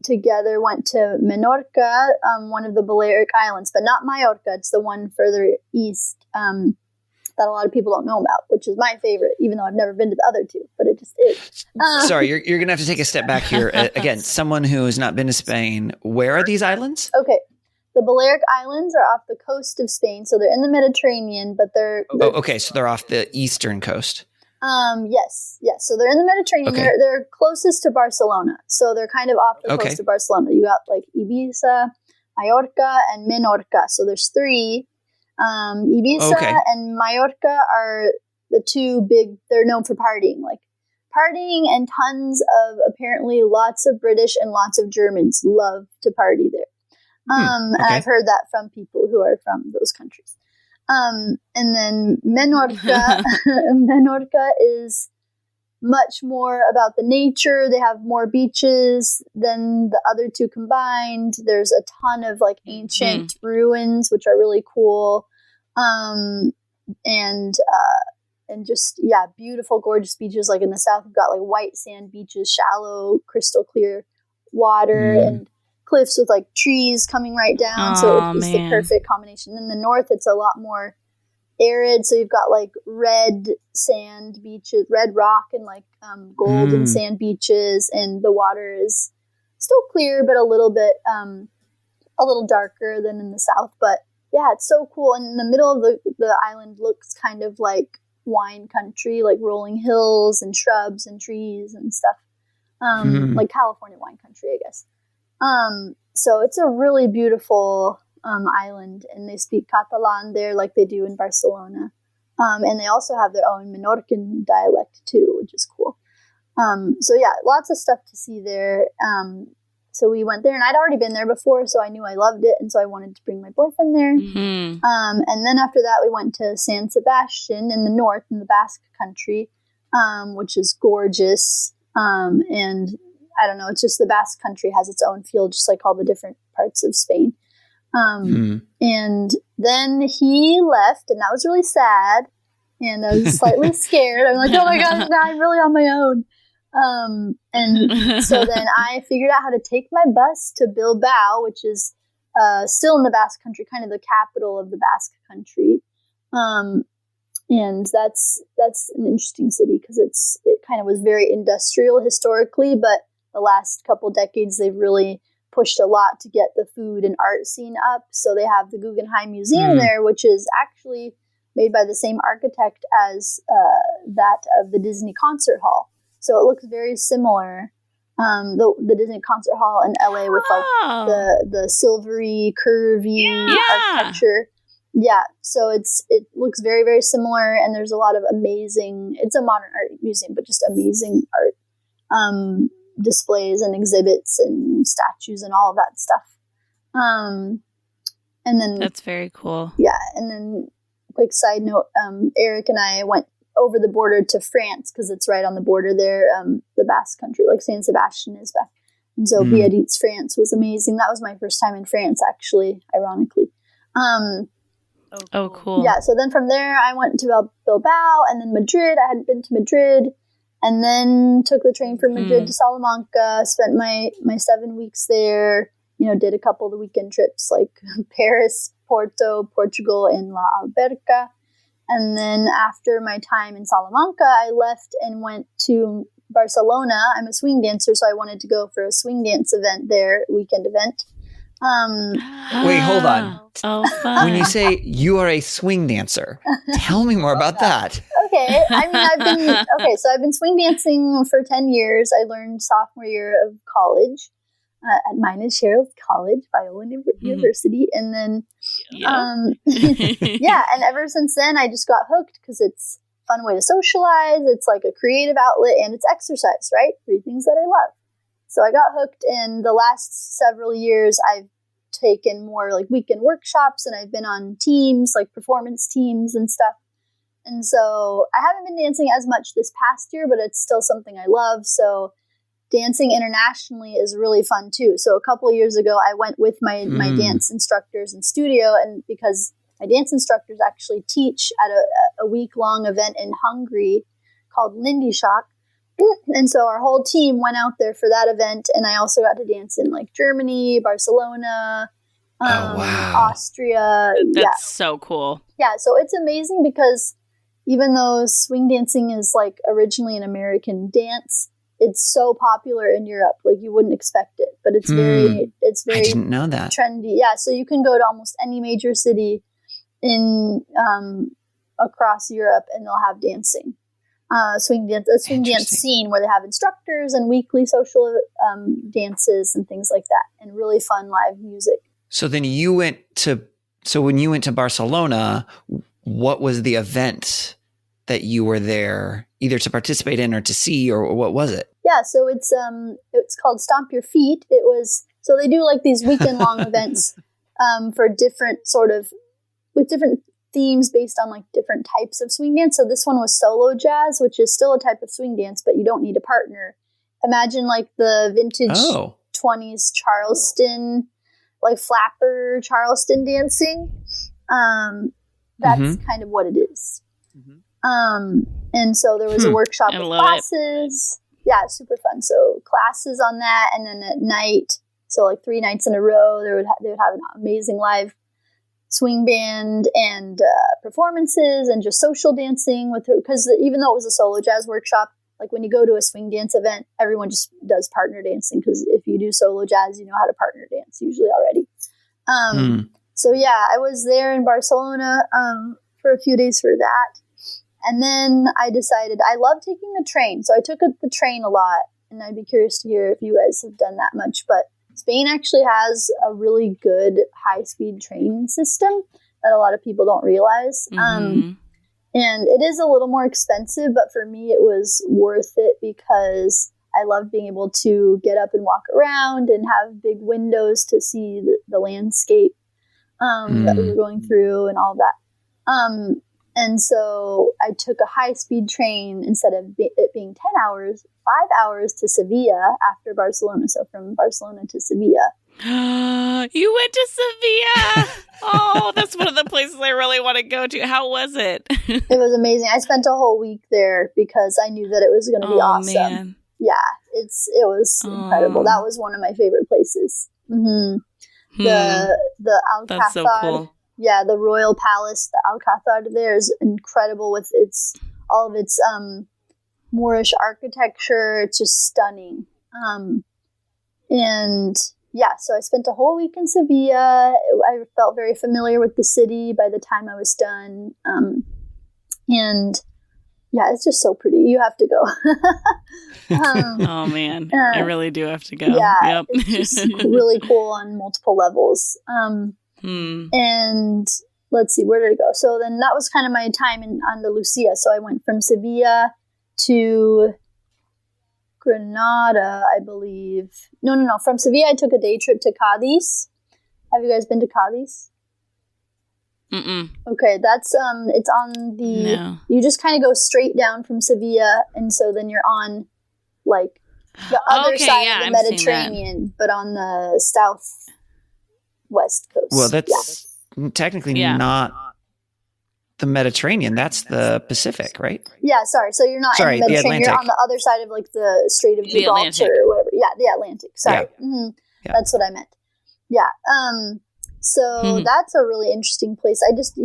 together went to Menorca, one of the Balearic Islands, but not Mallorca. It's the one further east that a lot of people don't know about, which is my favorite, even though I've never been to the other two, but it just is. Sorry, you're going to have to take a step back here. Again, someone who has not been to Spain, where are these islands? Okay. The Balearic Islands are off the coast of Spain, so they're in the Mediterranean, but they're okay, so they're off the eastern coast. Yes. So they're in the Mediterranean. Okay. They're closest to Barcelona, so they're kind of off the coast of Barcelona. You got like Ibiza, Mallorca, and Menorca. So there's three. Ibiza and Mallorca are the two big. They're known for partying, and tons of apparently lots of British and lots of Germans love to party there. And I've heard that from people who are from those countries. And then Menorca, Menorca is much more about the nature. They have more beaches than the other two combined. There's a ton of like ancient ruins, which are really cool. And just, beautiful, gorgeous beaches. Like in the south, we've got like white sand beaches, shallow, crystal clear water, and cliffs with like trees coming right down. So it's the perfect combination. In the north, it's a lot more arid. So you've got like red sand beaches, red rock, and like golden sand beaches. And the water is still clear, but a little darker than in the south. But yeah, it's so cool. And in the middle of the island looks kind of like wine country, like rolling hills and shrubs and trees and stuff. Like California wine country, I guess. So it's a really beautiful island, and they speak Catalan there like they do in Barcelona. And they also have their own Menorcan dialect too, which is cool. So yeah, lots of stuff to see there. So we went there, and I'd already been there before, so I knew I loved it, and so I wanted to bring my boyfriend there. And then after that, we went to San Sebastian in the north, in the Basque country, which is gorgeous. And I don't know, it's just the Basque country has its own feel, just like all the different parts of Spain. And then he left, and that was really sad. And I was slightly scared. I'm like, oh my gosh, now I'm really on my own. And so then I figured out how to take my bus to Bilbao, which is still in the Basque country, kind of the capital of the Basque country. And that's an interesting city because it kind of was very industrial historically, but the last couple decades they've really pushed a lot to get the food and art scene up. So they have the Guggenheim Museum there, which is actually made by the same architect as that of the Disney Concert Hall. So it looks very similar. The Disney Concert Hall in LA with like the silvery, curvy architecture. Yeah, so it looks very, very similar, and there's a lot of amazing. It's a modern art museum, but just amazing art displays and exhibits and statues and all of that stuff. And then that's very cool. Yeah, and then quick side note: Eric and I went over the border to France because it's right on the border there, the Basque country, like San Sebastian is back. And so Biarritz, France was amazing. That was my first time in France, actually, ironically. Oh, cool. Yeah, so then from there, I went to Bilbao and then Madrid. I hadn't been to Madrid. And then took the train from Madrid to Salamanca, spent my 7 weeks there, did a couple of the weekend trips like Paris, Porto, Portugal, and La Alberca. And then after my time in Salamanca, I left and went to Barcelona. I'm a swing dancer, so I wanted to go for a swing dance event there, weekend event. Wait, hold on. Oh, fun. When you say you are a swing dancer, tell me more about that. Okay. I mean, I've been swing dancing for 10 years. I learned sophomore year of college at mine is Cheryl's College, Biola University. And then, and ever since then, I just got hooked because it's a fun way to socialize. It's like a creative outlet, and it's exercise, right? 3 things that I love. So I got hooked, and the last several years, I've taken more like weekend workshops, and I've been on teams, like performance teams and stuff. And so I haven't been dancing as much this past year, but it's still something I love. So dancing internationally is really fun too. So a couple of years ago, I went with my dance instructors in studio, and because my dance instructors actually teach at a week-long event in Hungary called Lindy Shock. And so our whole team went out there for that event. And I also got to dance in like Germany, Barcelona, wow. Austria. That's so cool. Yeah. So it's amazing because even though swing dancing is like originally an American dance, it's so popular in Europe. Like you wouldn't expect it, but it's very I didn't know that. trendy. Yeah. So you can go to almost any major city in, across Europe and they'll have dancing. A swing dance scene where they have instructors and weekly social dances and things like that, and really fun live music. So then when you went to Barcelona, what was the event that you were there either to participate in or to see, or what was it? Yeah, so it's called Stomp Your Feet. So they do like these weekend long events for different with different themes based on like different types of swing dance. So this one was solo jazz, which is still a type of swing dance, but you don't need a partner. Imagine like the vintage 20s Charleston, like flapper Charleston dancing. That's kind of what it is. And so there was a workshop with classes. Yeah, super fun. So classes on that, and then at night, so like 3 nights in a row, they would have an amazing live swing band and performances and just social dancing because even though it was a solo jazz workshop, like when you go to a swing dance event, everyone just does partner dancing because if you do solo jazz, you know how to partner dance usually already. So yeah, I was there in Barcelona for a few days for that. And then I decided I love taking the train. So I took the train a lot, and I'd be curious to hear if you guys have done that much, but Spain actually has a really good high-speed train system that a lot of people don't realize. And it is a little more expensive, but for me, it was worth it because I love being able to get up and walk around and have big windows to see the landscape that we were going through and all that. And so I took a high-speed train instead of it being 10 hours, 5 hours to Sevilla after Barcelona. So from Barcelona to Sevilla. You went to Sevilla. Oh, that's one of the places I really want to go to. How was it? It was amazing. I spent a whole week there because I knew that it was going to be awesome. Man. Yeah, it was incredible. That was one of my favorite places. The Alcázar. That's so cool. Yeah, the Royal Palace, the Alcázar there is incredible with all of its Moorish architecture. It's just stunning. And yeah, so I spent a whole week in Sevilla. I felt very familiar with the city by the time I was done. And yeah, it's just so pretty. You have to go. Oh man, I really do have to go. Yeah, it's just really cool on multiple levels. And let's see, where did it go? So then that was kind of my time in Andalusia. So I went from Sevilla to Granada, I believe. No. From Sevilla, I took a day trip to Cadiz. Have you guys been to Cadiz? Okay, that's it's on the. No. You just kind of go straight down from Sevilla, and so then you're on like the other side of the Mediterranean, but on the southwest coast. Well, that's technically not the Mediterranean. That's the Pacific, right? Yeah, sorry. So you're not in the Mediterranean. You're on the other side of like the Strait of Gibraltar or whatever. Yeah, the Atlantic. Sorry. Yeah. That's what I meant. Yeah. So that's a really interesting place. It's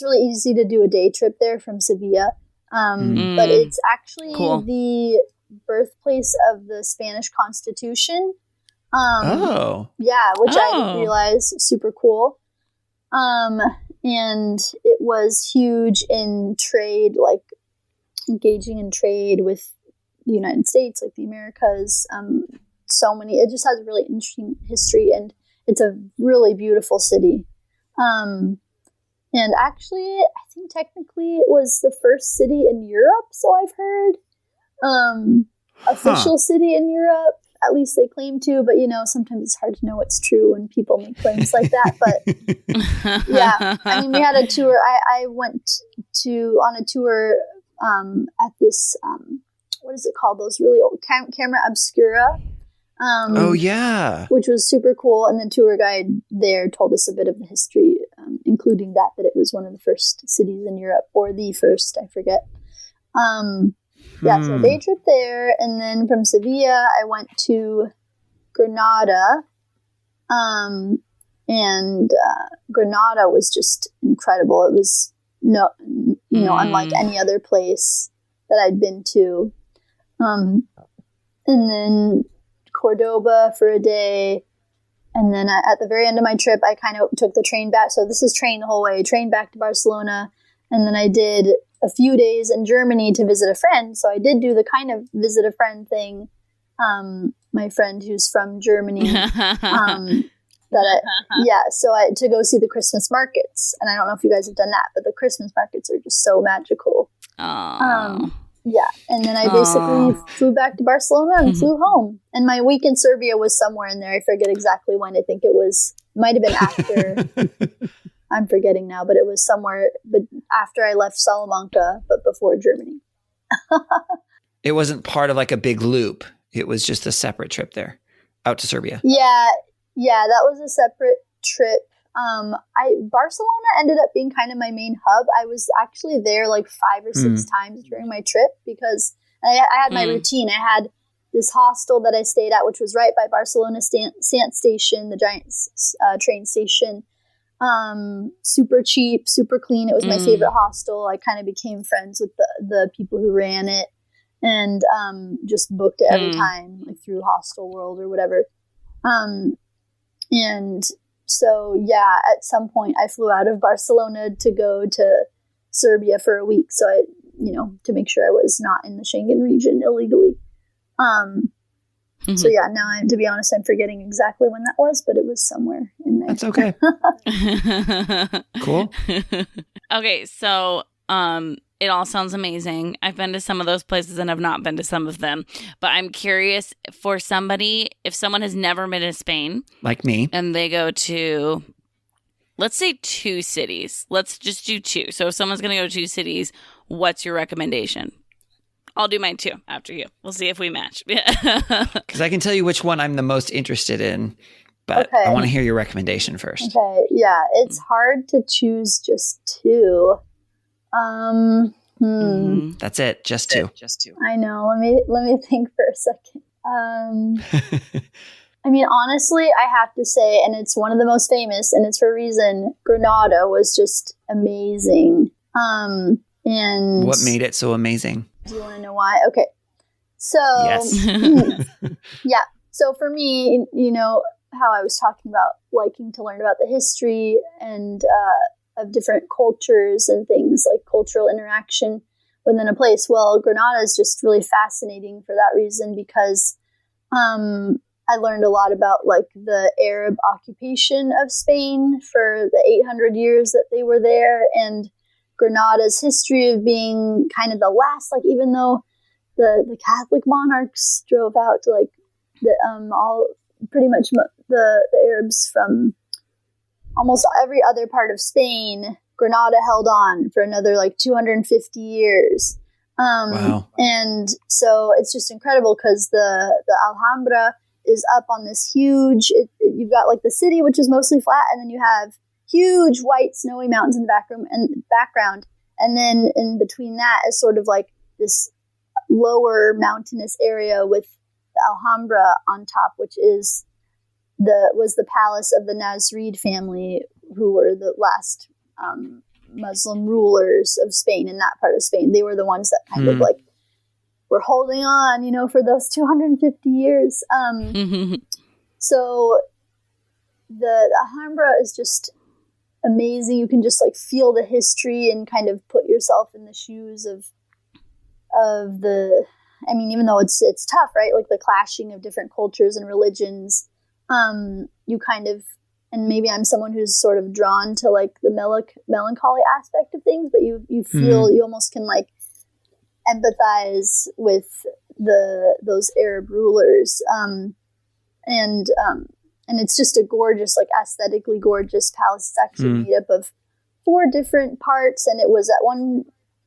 really easy to do a day trip there from Sevilla. But it's actually the birthplace of the Spanish Constitution. Yeah, which I didn't realize. Super cool. And it was huge in trade, like engaging in trade with the United States, like the Americas. It just has a really interesting history, and it's a really beautiful city. And actually, I think technically it was the first city in Europe, so I've heard. Official city in Europe, at least they claim to, but sometimes it's hard to know what's true when people make claims like that. But yeah, I mean, we had a tour. I went on a tour at this, what is it called? Those really old Camera Obscura. Which was super cool. And the tour guide there told us a bit of the history, including that it was one of the first cities in Europe, or the first, I forget. Yeah, so day trip there, and then from Sevilla, I went to Granada, and Granada was just incredible. It was unlike any other place that I'd been to. And then Cordoba for a day, and then at the very end of my trip, I kind of took the train back. So this is train the whole way, train back to Barcelona, and then I did a few days in Germany to visit a friend. So I did do the kind of visit a friend thing. My friend who's from Germany, to go see the Christmas markets. And I don't know if you guys have done that, but the Christmas markets are just so magical. Yeah. And then I basically flew back to Barcelona and flew home. And my week in Serbia was somewhere in there. I forget exactly when. I think might have been after. I'm forgetting now, but it was somewhere but after I left Salamanca, but before Germany. It wasn't part of like a big loop. It was just a separate trip there out to Serbia. Yeah, that was a separate trip. Barcelona ended up being kind of my main hub. I was actually there like 5 or 6 times during my trip because I had my routine. I had this hostel that I stayed at, which was right by Barcelona Sant Station, the giant train station. Super cheap, super clean. It was my favorite hostel. I kind of became friends with the people who ran it, and just booked it every time, like through Hostel World or whatever. And so, yeah, at some point I flew out of Barcelona to go to Serbia for a week. So to make sure I was not in the Schengen region illegally. So yeah, now to be honest, I'm forgetting exactly when that was, but it was somewhere in there. That's okay. Cool. Okay. So, it all sounds amazing. I've been to some of those places and I've not been to some of them. But I'm curious for somebody, if someone has never been to Spain. Like me. And they go to, let's say 2 cities. Let's just do 2. So if someone's going to go to 2 cities, what's your recommendation? I'll do mine too after you. We'll see if we match. Because I can tell you which one I'm the most interested in. But I want to hear your recommendation first. Okay. Yeah. It's hard to choose just 2. That's it. Just 2. I know. Let me think for a second. I mean, honestly, I have to say, and it's one of the most famous, and it's for a reason, Granada was just amazing. And what made it so amazing? Do you want to know why? Okay. So, yes. Yeah. So for me, how I was talking about liking to learn about the history and of different cultures and things like cultural interaction within a place. Well, Granada is just really fascinating for that reason because I learned a lot about like the Arab occupation of Spain for the 800 years that they were there, and Granada's history of being kind of the last, like even though the Catholic monarchs drove out to like all pretty much the Arabs from almost every other part of Spain, Granada held on for another like 250 years. Wow. And so it's just incredible because the Alhambra is up on this huge, you've got like the city, which is mostly flat, and then you have huge white snowy mountains in the background. And then in between that is sort of like this lower mountainous area with the Alhambra on top, which was the palace of the Nasrid family, who were the last Muslim rulers of Spain in that part of Spain. They were the ones that kind of like were holding on, for those 250 years. So the Alhambra is just amazing. You can just like feel the history and kind of put yourself in the shoes of the, I mean, even though it's tough, right? Like the clashing of different cultures and religions, you kind of, and maybe I'm someone who's sort of drawn to like the melancholy aspect of things, but you feel, you almost can like empathize with those Arab rulers. And it's just a gorgeous, like aesthetically gorgeous palace. It's actually made up of 4 different parts, and it was at one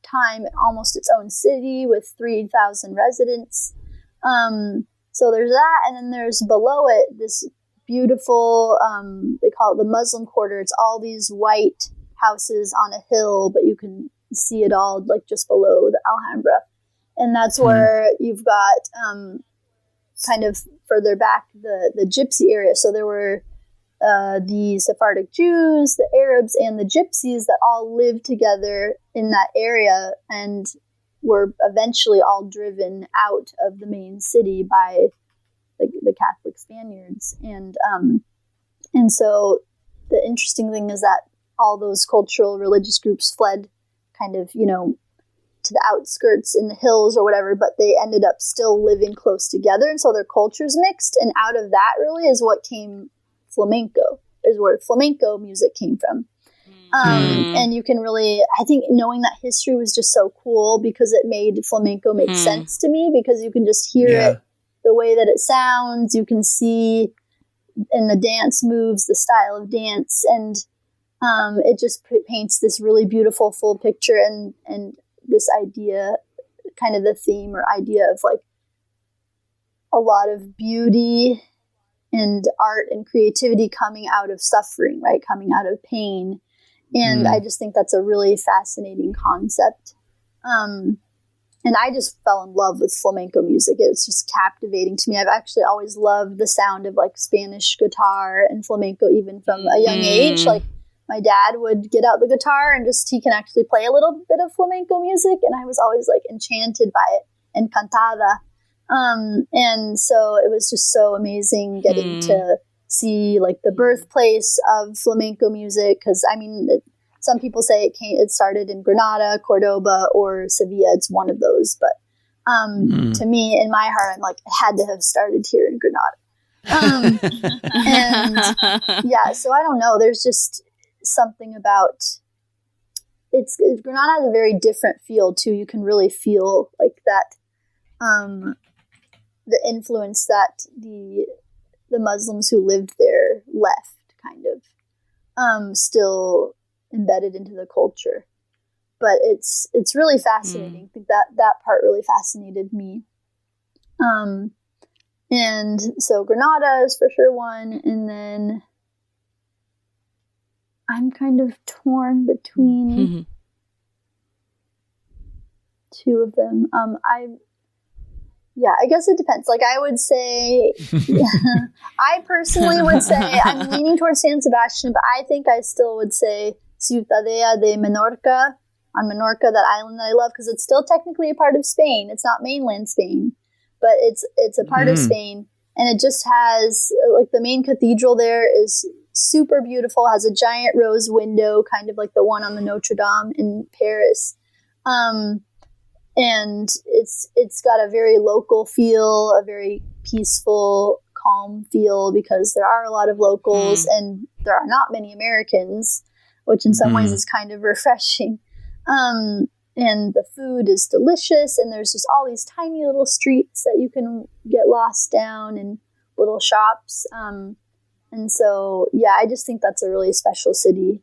time almost its own city with 3,000 residents. So there's that, and then there's below it this beautiful, they call it the Muslim Quarter. It's all these white houses on a hill, but you can see it all like just below the Alhambra. And that's where you've got kind of further back the gypsy area. So there were the Sephardic Jews, the Arabs, and the gypsies that all lived together in that area and were eventually all driven out of the main city by the Catholic Spaniards. And so the interesting thing is that all those cultural religious groups fled kind of, to the outskirts in the hills or whatever, but they ended up still living close together. And so their cultures mixed. And out of that really is what came flamenco, is where flamenco music came from. And you can really, I think knowing that history was just so cool because it made flamenco make sense to me, because you can just hear it, the way that it sounds, you can see in the dance moves, the style of dance. And it just paints this really beautiful full picture and this idea, kind of the theme or idea of like a lot of beauty and art and creativity coming out of suffering, right? Coming out of pain. And I just think that's a really fascinating concept. And I just fell in love with flamenco music. It was just captivating to me. I've actually always loved the sound of like Spanish guitar and flamenco, even from a young age. Like my dad would get out the guitar and he can actually play a little bit of flamenco music. And I was always like enchanted by it, encantada. And so it was just so amazing getting to see like the birthplace of flamenco music. Cause I mean, some people say it started in Granada, Cordoba, or Sevilla. It's one of those. But, to me, in my heart, I'm like, it had to have started here in Granada. And yeah, so I don't know. There's just something about Granada has a very different feel too. You can really feel like that, the influence that the Muslims who lived there left kind of, still embedded into the culture. But it's really fascinating. I think that part really fascinated me. And so Granada is for sure one. And then I'm kind of torn between two of them. I guess it depends. Like I would say, I personally would say I'm leaning towards San Sebastian, but I think I still would say Ciutadella de Menorca on Menorca, that island that I love, because it's still technically a part of Spain. It's not mainland Spain, but it's a part of Spain, and it just has like the main cathedral there is super beautiful, has a giant rose window, kind of like the one on the Notre Dame in Paris. And it's got a very local feel, a very peaceful, calm feel, because there are a lot of locals and there are not many Americans, which in some ways is kind of refreshing. And the food is delicious, and there's just all these tiny little streets that you can get lost down, and little shops. And so, yeah, I just think that's a really special city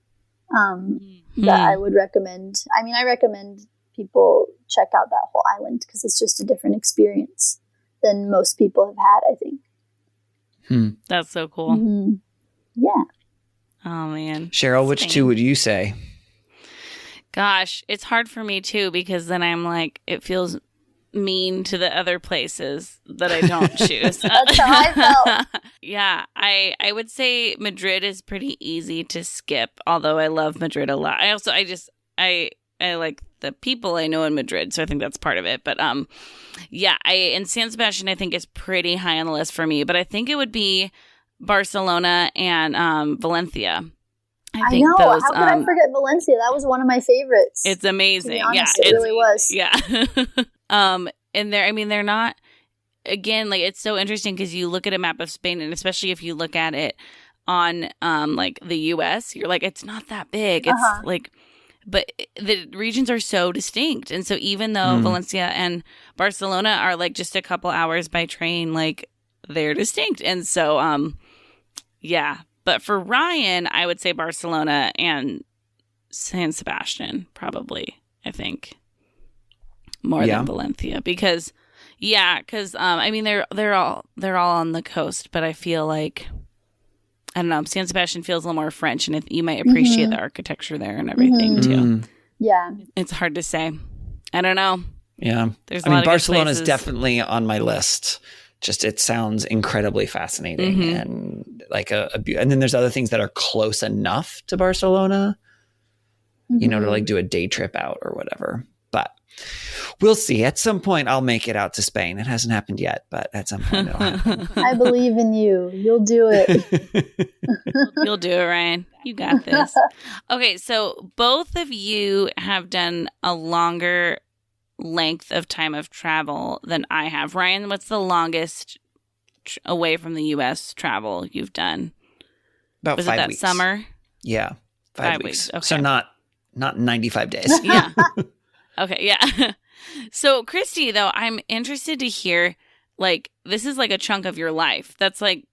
that I would recommend. I mean, I recommend people check out that whole island because it's just a different experience than most people have had, I think. That's so cool. Yeah. Oh, man. Cheryl, which two would you say? Gosh, it's hard for me, too, because then I'm like, it feels mean to the other places that I don't choose. That's how I felt. Yeah, I would say Madrid is pretty easy to skip, although I love Madrid a lot. I like the people I know in Madrid, so I think that's part of it. But yeah, and San Sebastian I think is pretty high on the list for me, but I think it would be Barcelona and Valencia. I know. How could I forget Valencia? That was one of my favorites. It's amazing. To be honest, Yeah, it really was. Yeah. And they're not, again, like it's so interesting because you look at a map of Spain, and especially if you look at it on like the US, you're like, it's not that big. It's like, but the regions are so distinct. And so even though Valencia and Barcelona are like just a couple hours by train, like they're distinct. And so, yeah. But for Ryan, I would say Barcelona and San Sebastian, probably, I think, more than Valencia. Because, I mean, they're all on the coast, but I feel like, I don't know, San Sebastian feels a little more French, and you might appreciate the architecture there and everything, too. Yeah. It's hard to say. I don't know. Yeah. There's I mean, Barcelona is places. definitely on my list. Just it sounds incredibly fascinating and like and then there's other things that are close enough to Barcelona, you know, to like do a day trip out or whatever. But we'll see. At some point, I'll make it out to Spain. It hasn't happened yet, but at some point it'll happen. I believe in you. You'll do it. You'll do it, Ryan. You got this. Okay, so both of you have done a longer length of time of travel than I have. Ryan, what's the longest away from the U.S. travel you've done? About Was 5 it that weeks. summer? Yeah, 5 weeks. Okay. So not 95 days. Yeah. Okay, yeah. So, Christie, though, I'm interested to hear, like, this is like a chunk of your life. That's like,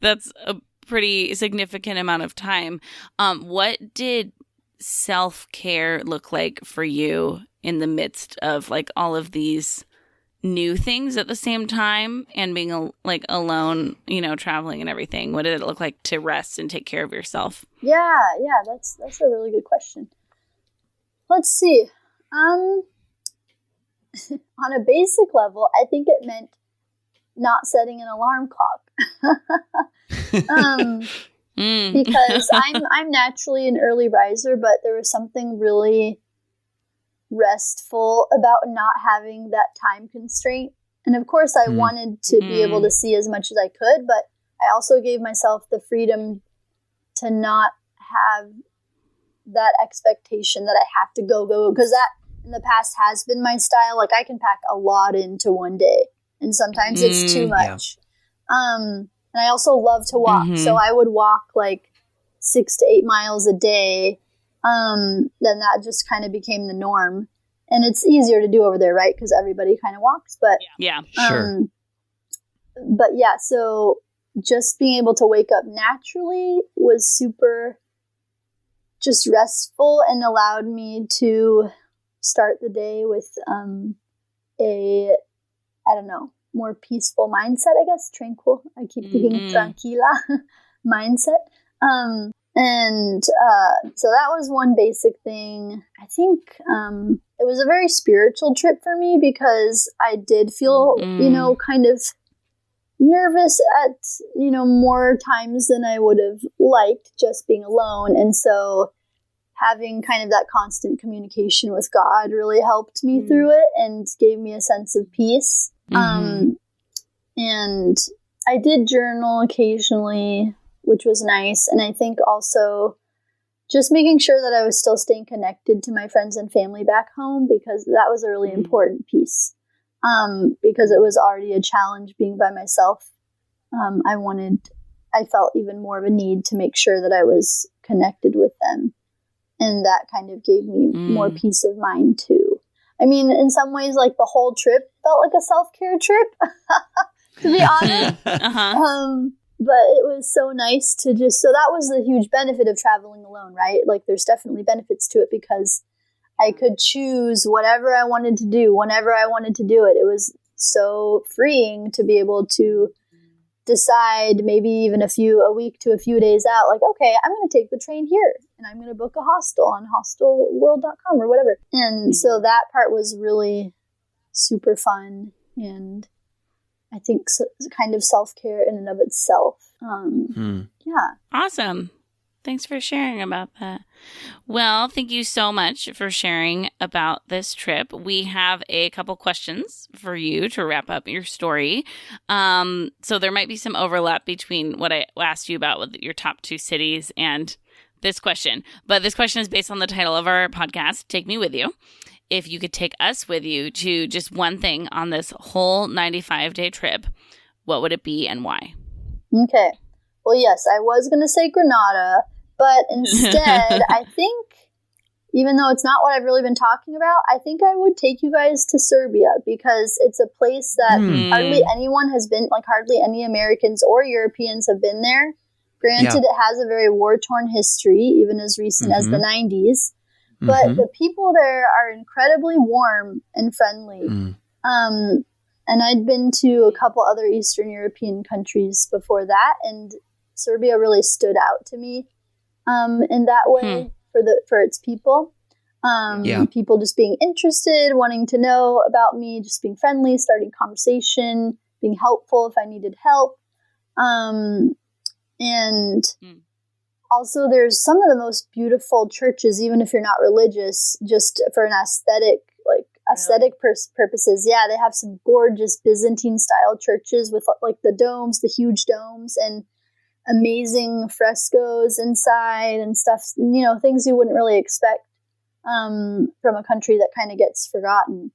that's a pretty significant amount of time. What did self-care look like for you in the midst of like all of these new things at the same time and being like alone, you know, traveling and everything? What did it look like to rest and take care of yourself? Yeah, that's a really good question. Let's see. On a basic level, I think it meant not setting an alarm clock. Because I'm naturally an early riser, but there was something really restful about not having that time constraint. And of course, I wanted to be able to see as much as I could, but I also gave myself the freedom to not have that expectation that I have to go, because that in the past has been my style. Like, I can pack a lot into one day, and sometimes it's too much. And I also love to walk, so I would walk like 6 to 8 miles a day. Then that just kind of became the norm, and it's easier to do over there, right? Because everybody kind of walks. But yeah, sure. But yeah, so just being able to wake up naturally was super just restful and allowed me to start the day with a, I don't know, more peaceful mindset, I guess. Tranquil. I keep thinking tranquila mindset. So that was one basic thing. I think it was a very spiritual trip for me because I did feel, you know, kind of nervous at, you know, more times than I would have liked just being alone. And so having kind of that constant communication with God really helped me through it and gave me a sense of peace. And I did journal occasionally, which was nice. And I think also just making sure that I was still staying connected to my friends and family back home, because that was a really important piece. Because it was already a challenge being by myself. I felt even more of a need to make sure that I was connected with them. And that kind of gave me more peace of mind too. I mean, in some ways, like the whole trip felt like a self-care trip, to be honest. But it was so nice to so that was the huge benefit of traveling alone, right? Like, there's definitely benefits to it because I could choose whatever I wanted to do, whenever I wanted to do it. It was so freeing to be able to decide maybe even a week to a few days out, like, okay, I'm going to take the train here and I'm going to book a hostel on hostelworld.com or whatever. And so that part was really super fun. And I think kind of self-care in and of itself. Yeah. Awesome. Thanks for sharing about that. Well, thank you so much for sharing about this trip. We have a couple questions for you to wrap up your story. So there might be some overlap between what I asked you about with your top 2 cities and this question. But this question is based on the title of our podcast, Take Me With You. If you could take us with you to just one thing on this whole 95-day trip, what would it be and why? Okay. Well, yes, I was going to say Granada, but instead, I think, even though it's not what I've really been talking about, I think I would take you guys to Serbia, because it's a place that hardly anyone has been, like hardly any Americans or Europeans have been there. Granted, it has a very war-torn history, even as recent as the 90s. But the people there are incredibly warm and friendly. And I'd been to a couple other Eastern European countries before that, and Serbia really stood out to me in that way for its people. People just being interested, wanting to know about me, just being friendly, starting conversation, being helpful if I needed help. And also there's some of the most beautiful churches, even if you're not religious, just for an aesthetic, purposes. Yeah, they have some gorgeous Byzantine style churches with like the domes, the huge domes, and amazing frescoes inside and stuff, things you wouldn't really expect from a country that kind of gets forgotten.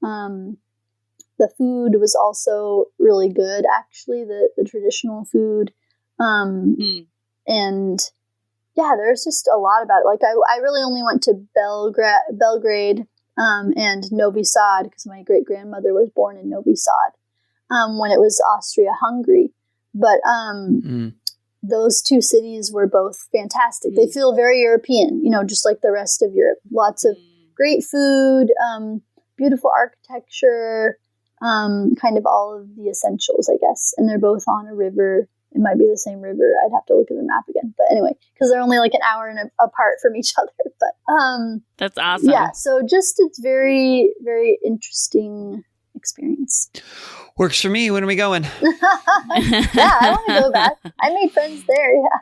The food was also really good, actually, the traditional food. And yeah, there's just a lot about it. Like I really only went to Belgrade and Novi Sad, because my great grandmother was born in Novi Sad when it was Austria-Hungary. But those two cities were both fantastic. They feel very European, just like the rest of Europe. Lots of great food, beautiful architecture, kind of all of the essentials, I guess. And they're both on a river. It might be the same river. I'd have to look at the map again. But anyway, because they're only like an hour apart from each other. But that's awesome. Yeah, so just it's very, very interesting experience. Works for me. When are we going? Yeah, I want to go back. I made friends there, yeah.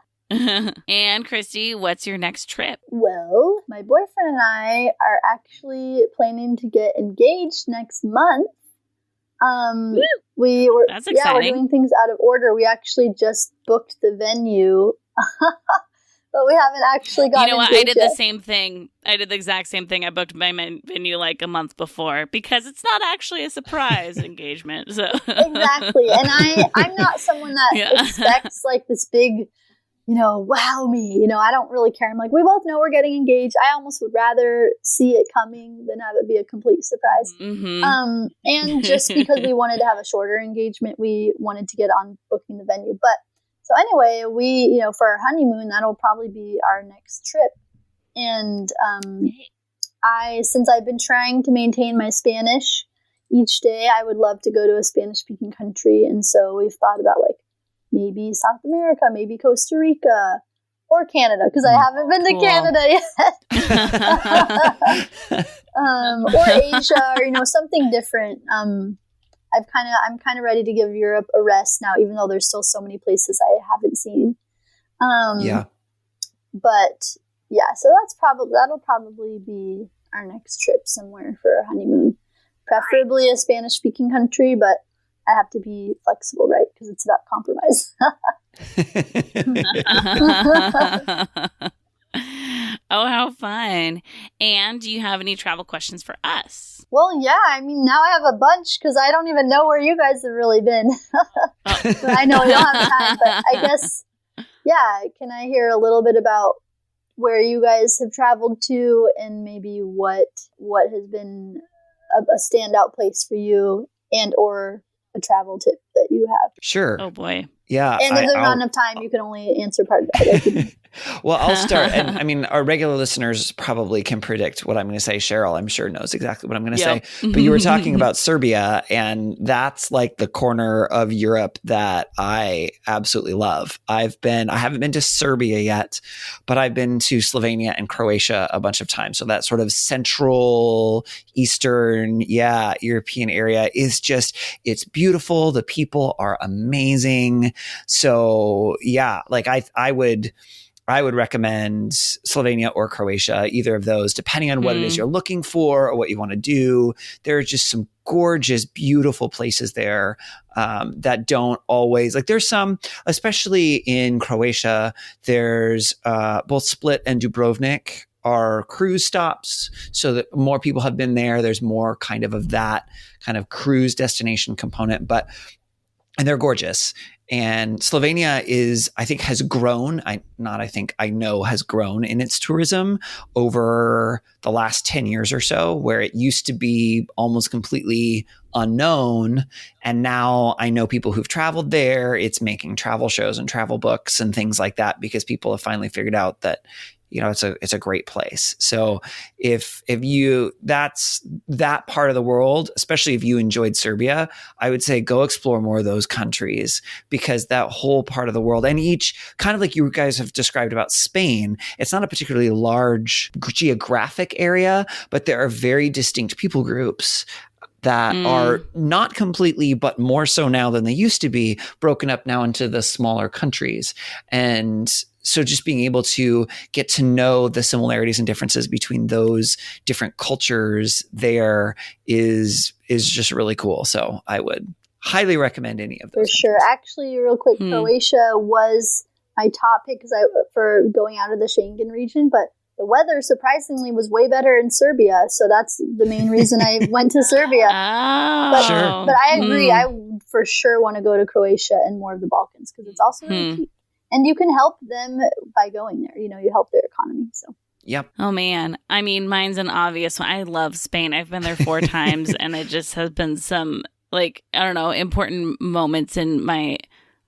And Christie, what's your next trip? Well, my boyfriend and I are actually planning to get engaged next month. That's exciting. Yeah, we're doing things out of order. We actually just booked the venue, but we haven't actually gotten. You know what? I did the same thing. I did the exact same thing. I booked my venue like a month before because it's not actually a surprise engagement. So exactly, and I'm not someone that expects like this big, wow me. I don't really care. I'm like, we both know we're getting engaged. I almost would rather see it coming than have it be a complete surprise. And just because we wanted to have a shorter engagement, we wanted to get on booking the venue. But so anyway, we, for our honeymoon, that'll probably be our next trip. And since I've been trying to maintain my Spanish each day, I would love to go to a Spanish-speaking country. And so we've thought about like, maybe South America, maybe Costa Rica, or Canada, because I haven't been to Canada yet. Or Asia, or something different. I'm kind of ready to give Europe a rest now, even though there's still so many places I haven't seen. But yeah, so that'll probably be our next trip somewhere for a honeymoon, preferably a Spanish-speaking country, but I have to be flexible, right? Because it's about compromise. Oh, how fun. And do you have any travel questions for us? Well, yeah. I mean, now I have a bunch because I don't even know where you guys have really been. But I know we don't have time, but I guess, yeah. Can I hear a little bit about where you guys have traveled to and maybe what has been a standout place for you and or a travel tip that you have? Sure. Oh boy. Yeah. And if there's not enough time, you can only answer part of it. Well, I'll start. And I mean, our regular listeners probably can predict what I'm going to say. Cheryl, I'm sure, knows exactly what I'm going to say. But you were talking about Serbia, and that's like the corner of Europe that I absolutely love. I haven't been to Serbia yet, but I've been to Slovenia and Croatia a bunch of times. So that sort of central, eastern, European area is just, it's beautiful. The people are amazing. So yeah, like I would recommend Slovenia or Croatia, either of those, depending on what it is you're looking for or what you want to do. There are just some gorgeous, beautiful places there that don't always, like there's some, especially in Croatia, there's both Split and Dubrovnik are cruise stops, so that more people have been there. There's more kind of that kind of cruise destination component, and they're gorgeous. And Slovenia has grown. I know has grown in its tourism over the last 10 years or so, where it used to be almost completely unknown. And now I know people who've traveled there. It's making travel shows and travel books and things like that because people have finally figured out that it's a great place. So if you, that's that part of the world, especially if you enjoyed Serbia, I would say go explore more of those countries, because that whole part of the world, and each, kind of like you guys have described about Spain, it's not a particularly large geographic area, but there are very distinct people groups that are not completely, but more so now than they used to be, broken up now into the smaller countries. And so just being able to get to know the similarities and differences between those different cultures there is just really cool. So I would highly recommend any of those. For sure. Actually, real quick, Croatia was my top pick for going out of the Schengen region, but the weather surprisingly was way better in Serbia, so that's the main reason I went to Serbia. But I agree. I for sure want to go to Croatia and more of the Balkans, because it's also really cheap, and you can help them by going there. You help their economy. So. Yep. Oh man, I mean, mine's an obvious one. I love Spain. I've been there 4 times, and it just has been some important moments in my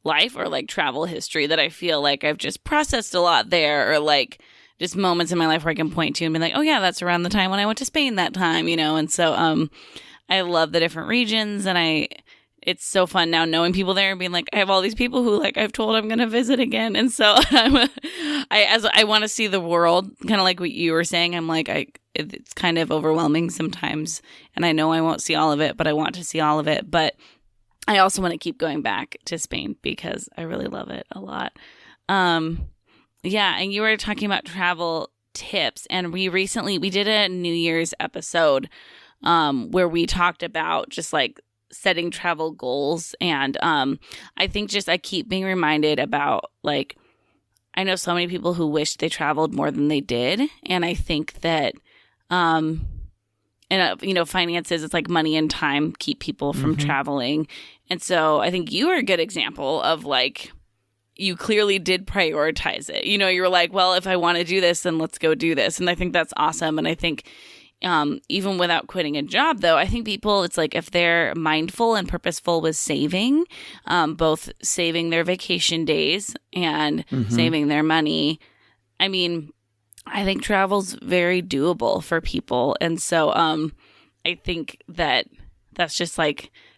life or travel history that I feel like I've just processed a lot there, or just moments in my life where I can point to and be like, oh yeah, that's around the time when I went to Spain that time, and so I love the different regions, and it's so fun now knowing people there and being like, I have all these people who I've told I'm going to visit again, and so I want to see the world, kind of like what you were saying. I'm like, it's kind of overwhelming sometimes, and I know I won't see all of it, but I want to see all of it. But I also want to keep going back to Spain because I really love it a lot. Yeah, and you were talking about travel tips, and we did a New Year's episode where we talked about just setting travel goals, and I think I keep being reminded about I know so many people who wish they traveled more than they did, and I think that finances, it's money and time keep people from traveling, and so I think you are a good example of you clearly did prioritize it. You were like, well, if I want to do this, then let's go do this. And I think that's awesome. And I think even without quitting a job, though, I think people, it's if they're mindful and purposeful with saving, both saving their vacation days and saving their money, I mean, I think travel's very doable for people. And so I think that's just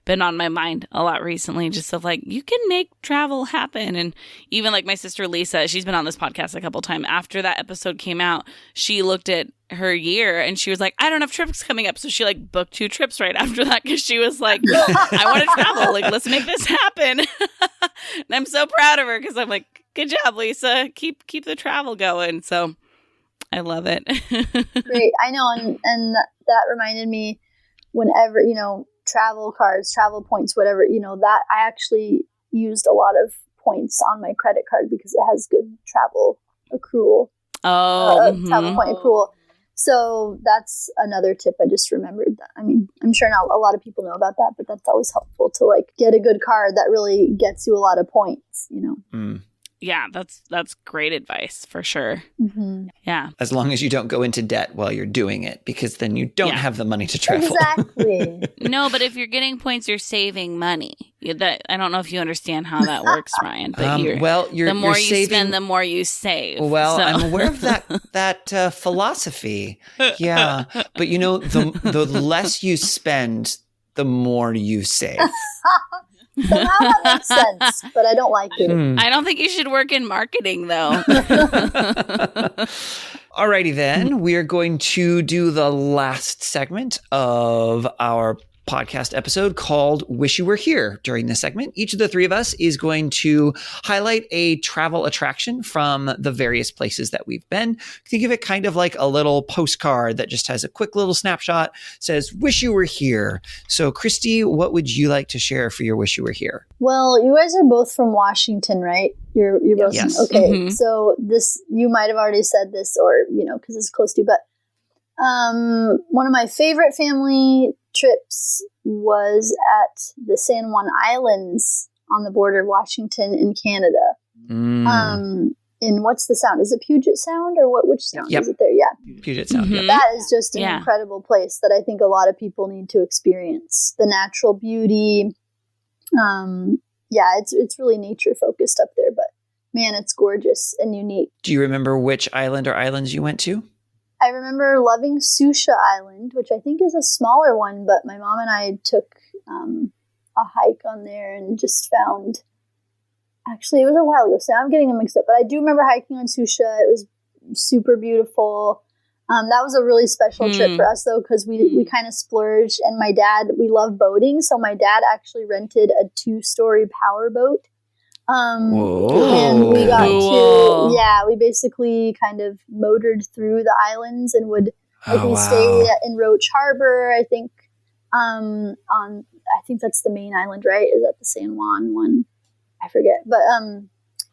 been on my mind a lot recently, just of you can make travel happen. And even my sister Lisa, she's been on this podcast a couple times. After that episode came out, she looked at her year and she was like, I don't have trips coming up. So she booked 2 trips right after that, because she was like, I want to travel. Let's make this happen. And I'm so proud of her, because I'm like, good job, Lisa. Keep the travel going. So I love it. Great. I know. And that reminded me, whenever, travel cards, travel points, whatever, that I actually used a lot of points on my credit card because it has good travel accrual. Travel point accrual. So that's another tip I just remembered. That. I mean, I'm sure not a lot of people know about that, but that's always helpful to get a good card that really gets you a lot of points, Yeah, that's great advice for sure. Yeah. As long as you don't go into debt while you're doing it, because then you don't have the money to travel. Exactly. No, but if you're getting points, you're saving money. I don't know if you understand how that works, Ryan. But the more you spend, the more you save. Well, so. I'm aware of that philosophy. Yeah, but the less you spend, the more you save. Somehow that makes sense, but I don't like it. I don't think you should work in marketing, though. Alrighty then, we are going to do the last segment of our podcast episode called Wish You Were Here. During this segment, each of the 3 of us is going to highlight a travel attraction from the various places that we've been. Think of it kind of like a little postcard that just has a quick little snapshot, says, Wish You Were Here. So Christie, what would you like to share for your Wish You Were Here? Well, you guys are both from Washington, right? You're both yes. Okay. So this, you might have already said this, or, because it's close to, but one of my favorite family trips was at the San Juan Islands on the border of Washington and Canada. In what's the sound? Is it Puget Sound, or which sound is it there? Yeah. Puget Sound. That is just an incredible place that I think a lot of people need to experience. The natural beauty. It's really nature focused up there, but man, it's gorgeous and unique. Do you remember which island or islands you went to? I remember loving Susha Island, which I think is a smaller one, but my mom and I took a hike on there and just found, actually it was a while ago, so I'm getting them mixed up, but I do remember hiking on Susha. It was super beautiful. That was a really special trip for us though, because we kind of splurged, and my dad, we love boating, so my dad actually rented a 2-story power boat. And we got to, we basically kind of motored through the islands and would, we stayed in Roach Harbor, I think, I think that's the main island, right? Is that the San Juan one? I forget, but,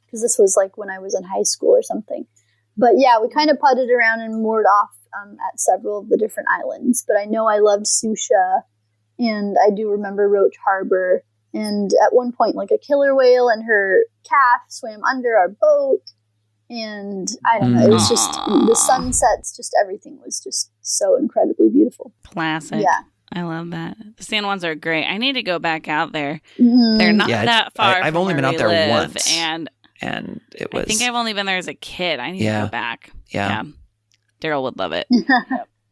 cause this was like when I was in high school or something, but yeah, we kind of putted around and moored off, at several of the different islands, but I know I loved Susha, and I do remember Roach Harbor. And at one point, like a killer whale and her calf swam under our boat. And I don't know, it was just the sunsets, just everything was just so incredibly beautiful. Classic. Yeah. I love that. The San Juans are great. I need to go back out there. They're not that far. I've only been out there once. And it was. I think I've only been there as a kid. I need to go back. Yeah. Daryl would love it.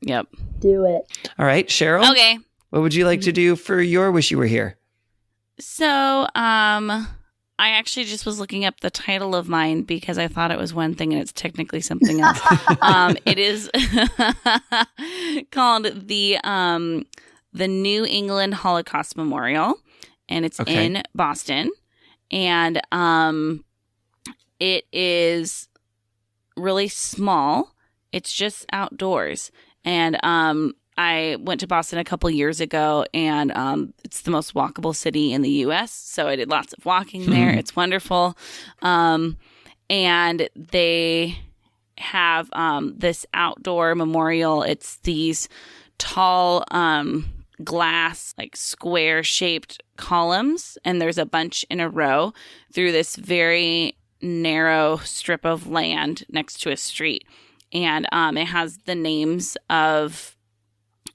Yep. Do it. All right, Cheryl. Okay. What would you like to do for your Wish You Were Here? So, I actually just was looking up the title of mine because I thought it was one thing and it's technically something else. It is called the New England Holocaust Memorial, and it's in Boston, and it is really small. It's just outdoors, and I went to Boston a couple years ago, and it's the most walkable city in the U.S., so I did lots of walking there. It's wonderful. And they have this outdoor memorial. It's these tall glass, like square-shaped columns, and there's a bunch in a row through this very narrow strip of land next to a street. And it has the names of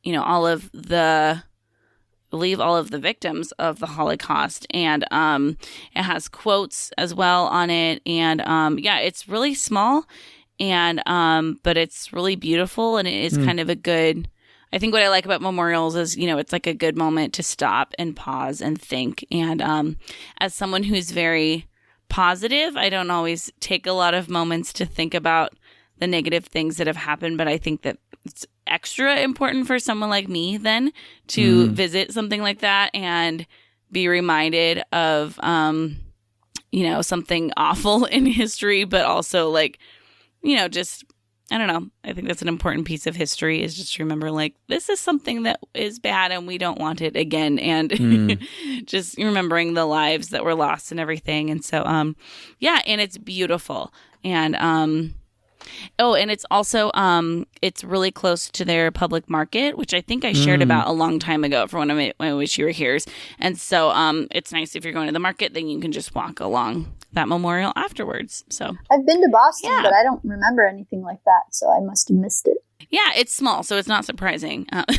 all of the victims of the Holocaust, and it has quotes as well on it, and it's really small, and but it's really beautiful, and it is kind of a good. I think what I like about memorials is it's like a good moment to stop and pause and think, and as someone who's very positive, I don't always take a lot of moments to think about the negative things that have happened, but I think that it's extra important for someone like me then to visit something like that and be reminded of something awful in history, but also just I don't know, I think that's an important piece of history, is just to remember this is something that is bad and we don't want it again, and just remembering the lives that were lost and everything. And so and it's beautiful, and and it's also it's really close to their public market, which I think I shared about a long time ago for one of my Wish You Were Here's. And so it's nice if you're going to the market, then you can just walk along that memorial afterwards. So I've been to Boston, but I don't remember anything like that, so I must have missed it. Yeah, it's small, so it's not surprising. But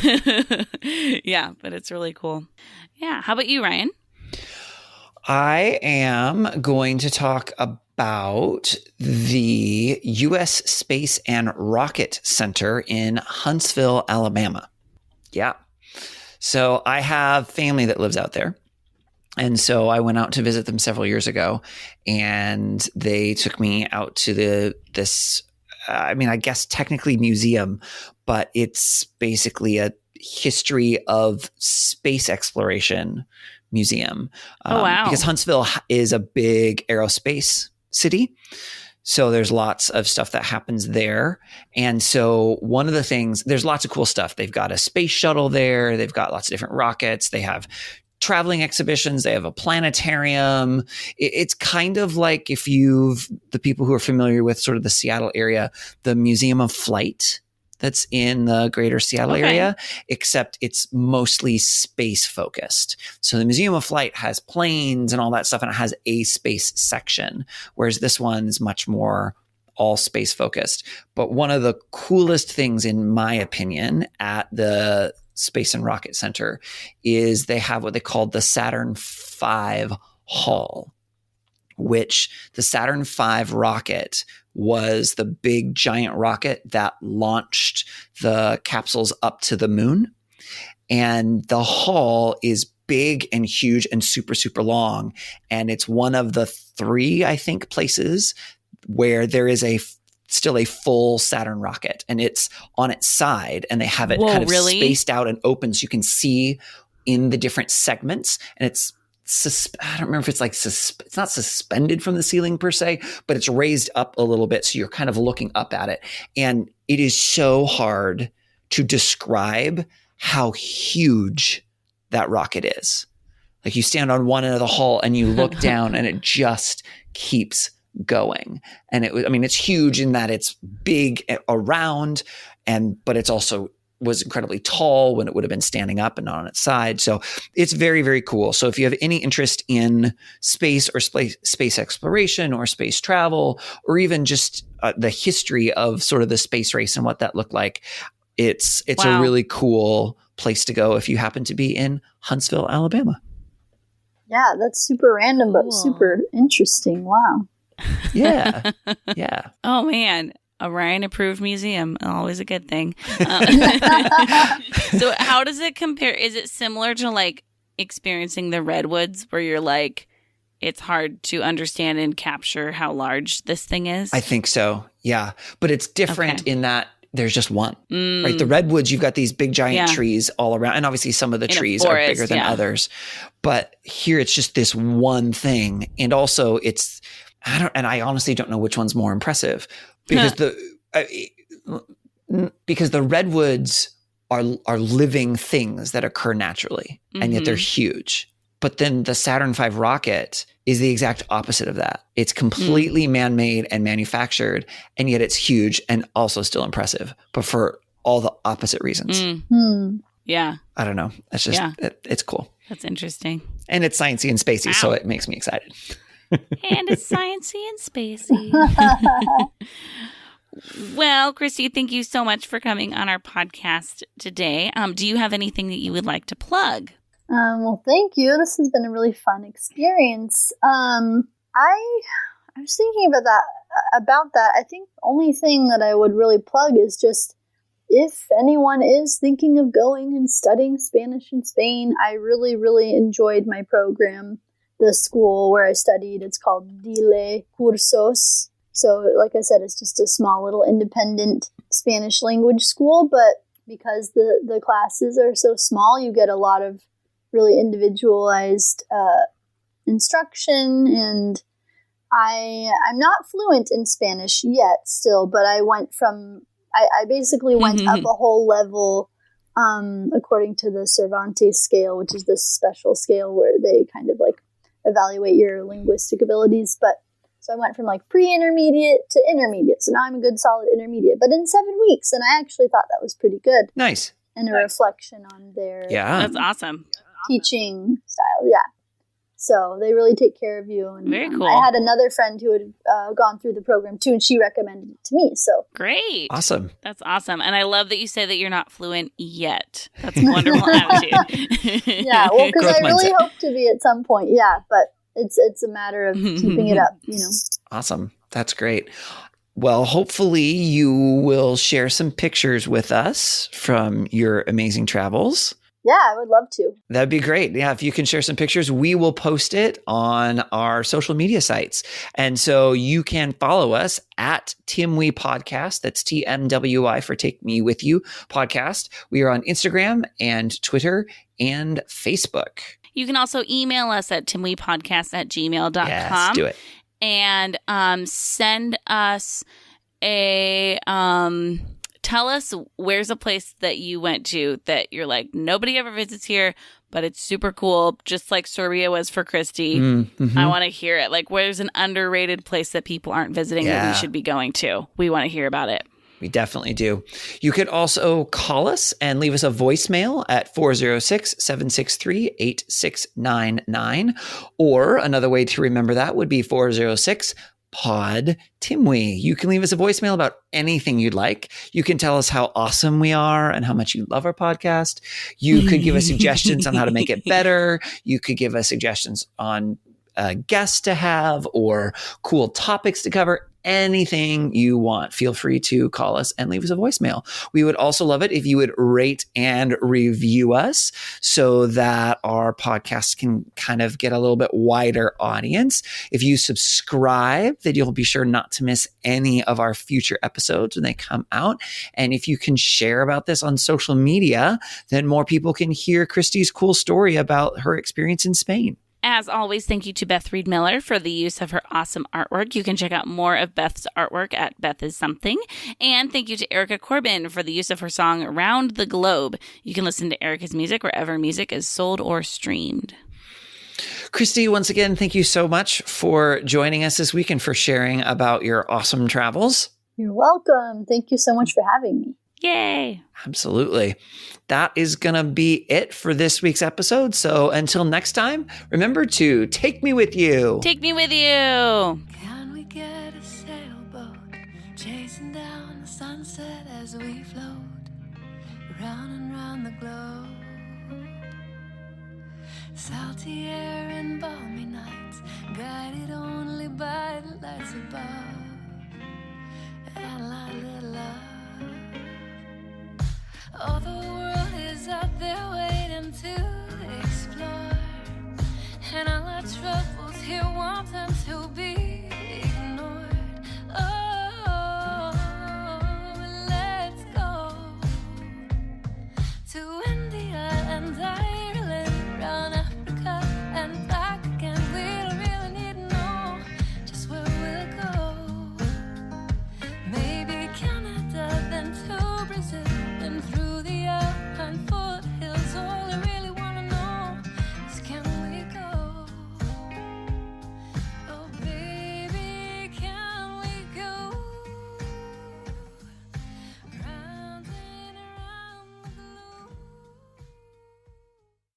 it's really cool. Yeah. How about you, Ryan? I am going to talk about the U.S. Space and Rocket Center in Huntsville, Alabama. Yeah. So I have family that lives out there. And so I went out to visit them several years ago, and they took me out to this, I guess technically museum, but it's basically a history of space exploration museum. Oh, wow. Because Huntsville is a big aerospace city. So there's lots of stuff that happens there. And so one of the things, there's lots of cool stuff. They've got a space shuttle there. They've got lots of different rockets. They have traveling exhibitions. They have a planetarium. It's kind of like the people who are familiar with sort of the Seattle area, the Museum of Flight that's in the greater Seattle area, except it's mostly space focused. So the Museum of Flight has planes and all that stuff, and it has a space section, whereas this one's much more all space focused. But one of the coolest things, in my opinion, at the Space and Rocket Center is they have what they call the Saturn V Hall, which the Saturn V rocket was the big giant rocket that launched the capsules up to the moon. And the hall is big and huge and super, super long. And it's one of the 3, I think, places where there is still a full Saturn rocket, and it's on its side, and they have it kind of spaced out and open so you can see in the different segments. And it's I don't remember if it's like it's not suspended from the ceiling per se, but it's raised up a little bit, so you're kind of looking up at it. And it is so hard to describe how huge that rocket is. Like, you stand on one end of the hall and you look down, and it just keeps going. And it's huge in that it's big around, but it's also was incredibly tall when it would have been standing up and not on its side. So it's very, very cool. So if you have any interest in space or space exploration or space travel, or even just the history of sort of the space race and what that looked like, it's a really cool place to go if you happen to be in Huntsville, Alabama. Yeah, that's super random, but super interesting. Wow. Yeah. Yeah. Oh, man. A Ryan approved museum, always a good thing. So how does it compare? Is it similar to like experiencing the redwoods, where you're like, it's hard to understand and capture how large this thing is? I think so. Yeah. But it's different in that there's just one, right? The redwoods, you've got these big giant trees all around. And obviously some of the trees are bigger than others, but here it's just this one thing. And also I honestly don't know which one's more impressive, because the redwoods are living things that occur naturally, and yet they're huge. But then the Saturn V rocket is the exact opposite of that. It's completely man-made and manufactured, and yet it's huge and also still impressive, but for all the opposite reasons. Yeah. I don't know. That's just, it's cool. That's interesting. And it's sciencey and spacey, so it makes me excited. And it's sciencey and spacey. Well, Christie, thank you so much for coming on our podcast today. Do you have anything that you would like to plug? Well, thank you. This has been a really fun experience. I was thinking about that. I think the only thing that I would really plug is just, if anyone is thinking of going and studying Spanish in Spain, I really, really enjoyed my program. The school where I studied, it's called Dile Cursos. So, like I said, it's just a small little independent Spanish language school, but because the classes are so small, you get a lot of really individualized instruction. And I'm not fluent in Spanish yet still, but I basically went up a whole level according to the Cervantes scale, which is this special scale where they kind of like evaluate your linguistic abilities. But so I went from like pre-intermediate to intermediate. So now I'm a good solid intermediate, but in 7 weeks. And I actually thought that was pretty good. Nice. And a reflection on their that's awesome. Teaching style. Yeah. So they really take care of you. And very cool. I had another friend who had gone through the program too, and she recommended it to me. So great. Awesome. That's awesome. And I love that you say that you're not fluent yet. That's a wonderful attitude. Yeah. Well, because I really hope to be at some point. Yeah. But it's a matter of keeping it up, Awesome. That's great. Well, hopefully you will share some pictures with us from your amazing travels. Yeah, I would love to. That'd be great. Yeah, if you can share some pictures, we will post it on our social media sites. And so you can follow us at TMWI Podcast. That's TMWI for Take Me With You Podcast. We are on Instagram and Twitter and Facebook. You can also email us at timwepodcast@gmail.com. Yes, do it. And send us tell us where's a place that you went to that you're like, nobody ever visits here, but it's super cool, just like Serbia was for Christie. I want to hear it. Like, where's an underrated place that people aren't visiting that we should be going to? We want to hear about it. We definitely do. You could also call us and leave us a voicemail at 406-763-8699. Or another way to remember that would be 406-POD-TIMWI. You can leave us a voicemail about anything you'd like. You can tell us how awesome we are and how much you love our podcast. You could give us suggestions on how to make it better. You could give us suggestions on guests to have or cool topics to cover, anything you want, feel free to call us and leave us a voicemail. We would also love it if you would rate and review us so that our podcast can kind of get a little bit wider audience. If you subscribe, then you'll be sure not to miss any of our future episodes when they come out. And if you can share about this on social media, then more people can hear Christie's cool story about her experience in Spain. As always, thank you to Beth Reed Miller for the use of her awesome artwork. You can check out more of Beth's artwork at Beth Is Something. And thank you to Erica Corbin for the use of her song Around the Globe. You can listen to Erica's music wherever music is sold or streamed. Christie, once again, thank you so much for joining us this week and for sharing about your awesome travels. You're welcome. Thank you so much for having me. Yay! Absolutely. That is going to be it for this week's episode. So until next time, remember to take me with you. Take me with you. Can we get a sailboat chasing down the sunset as we float round and round the globe? Salty air and balmy nights, guided only by the lights above, and a little love. Oh, the world is out there waiting to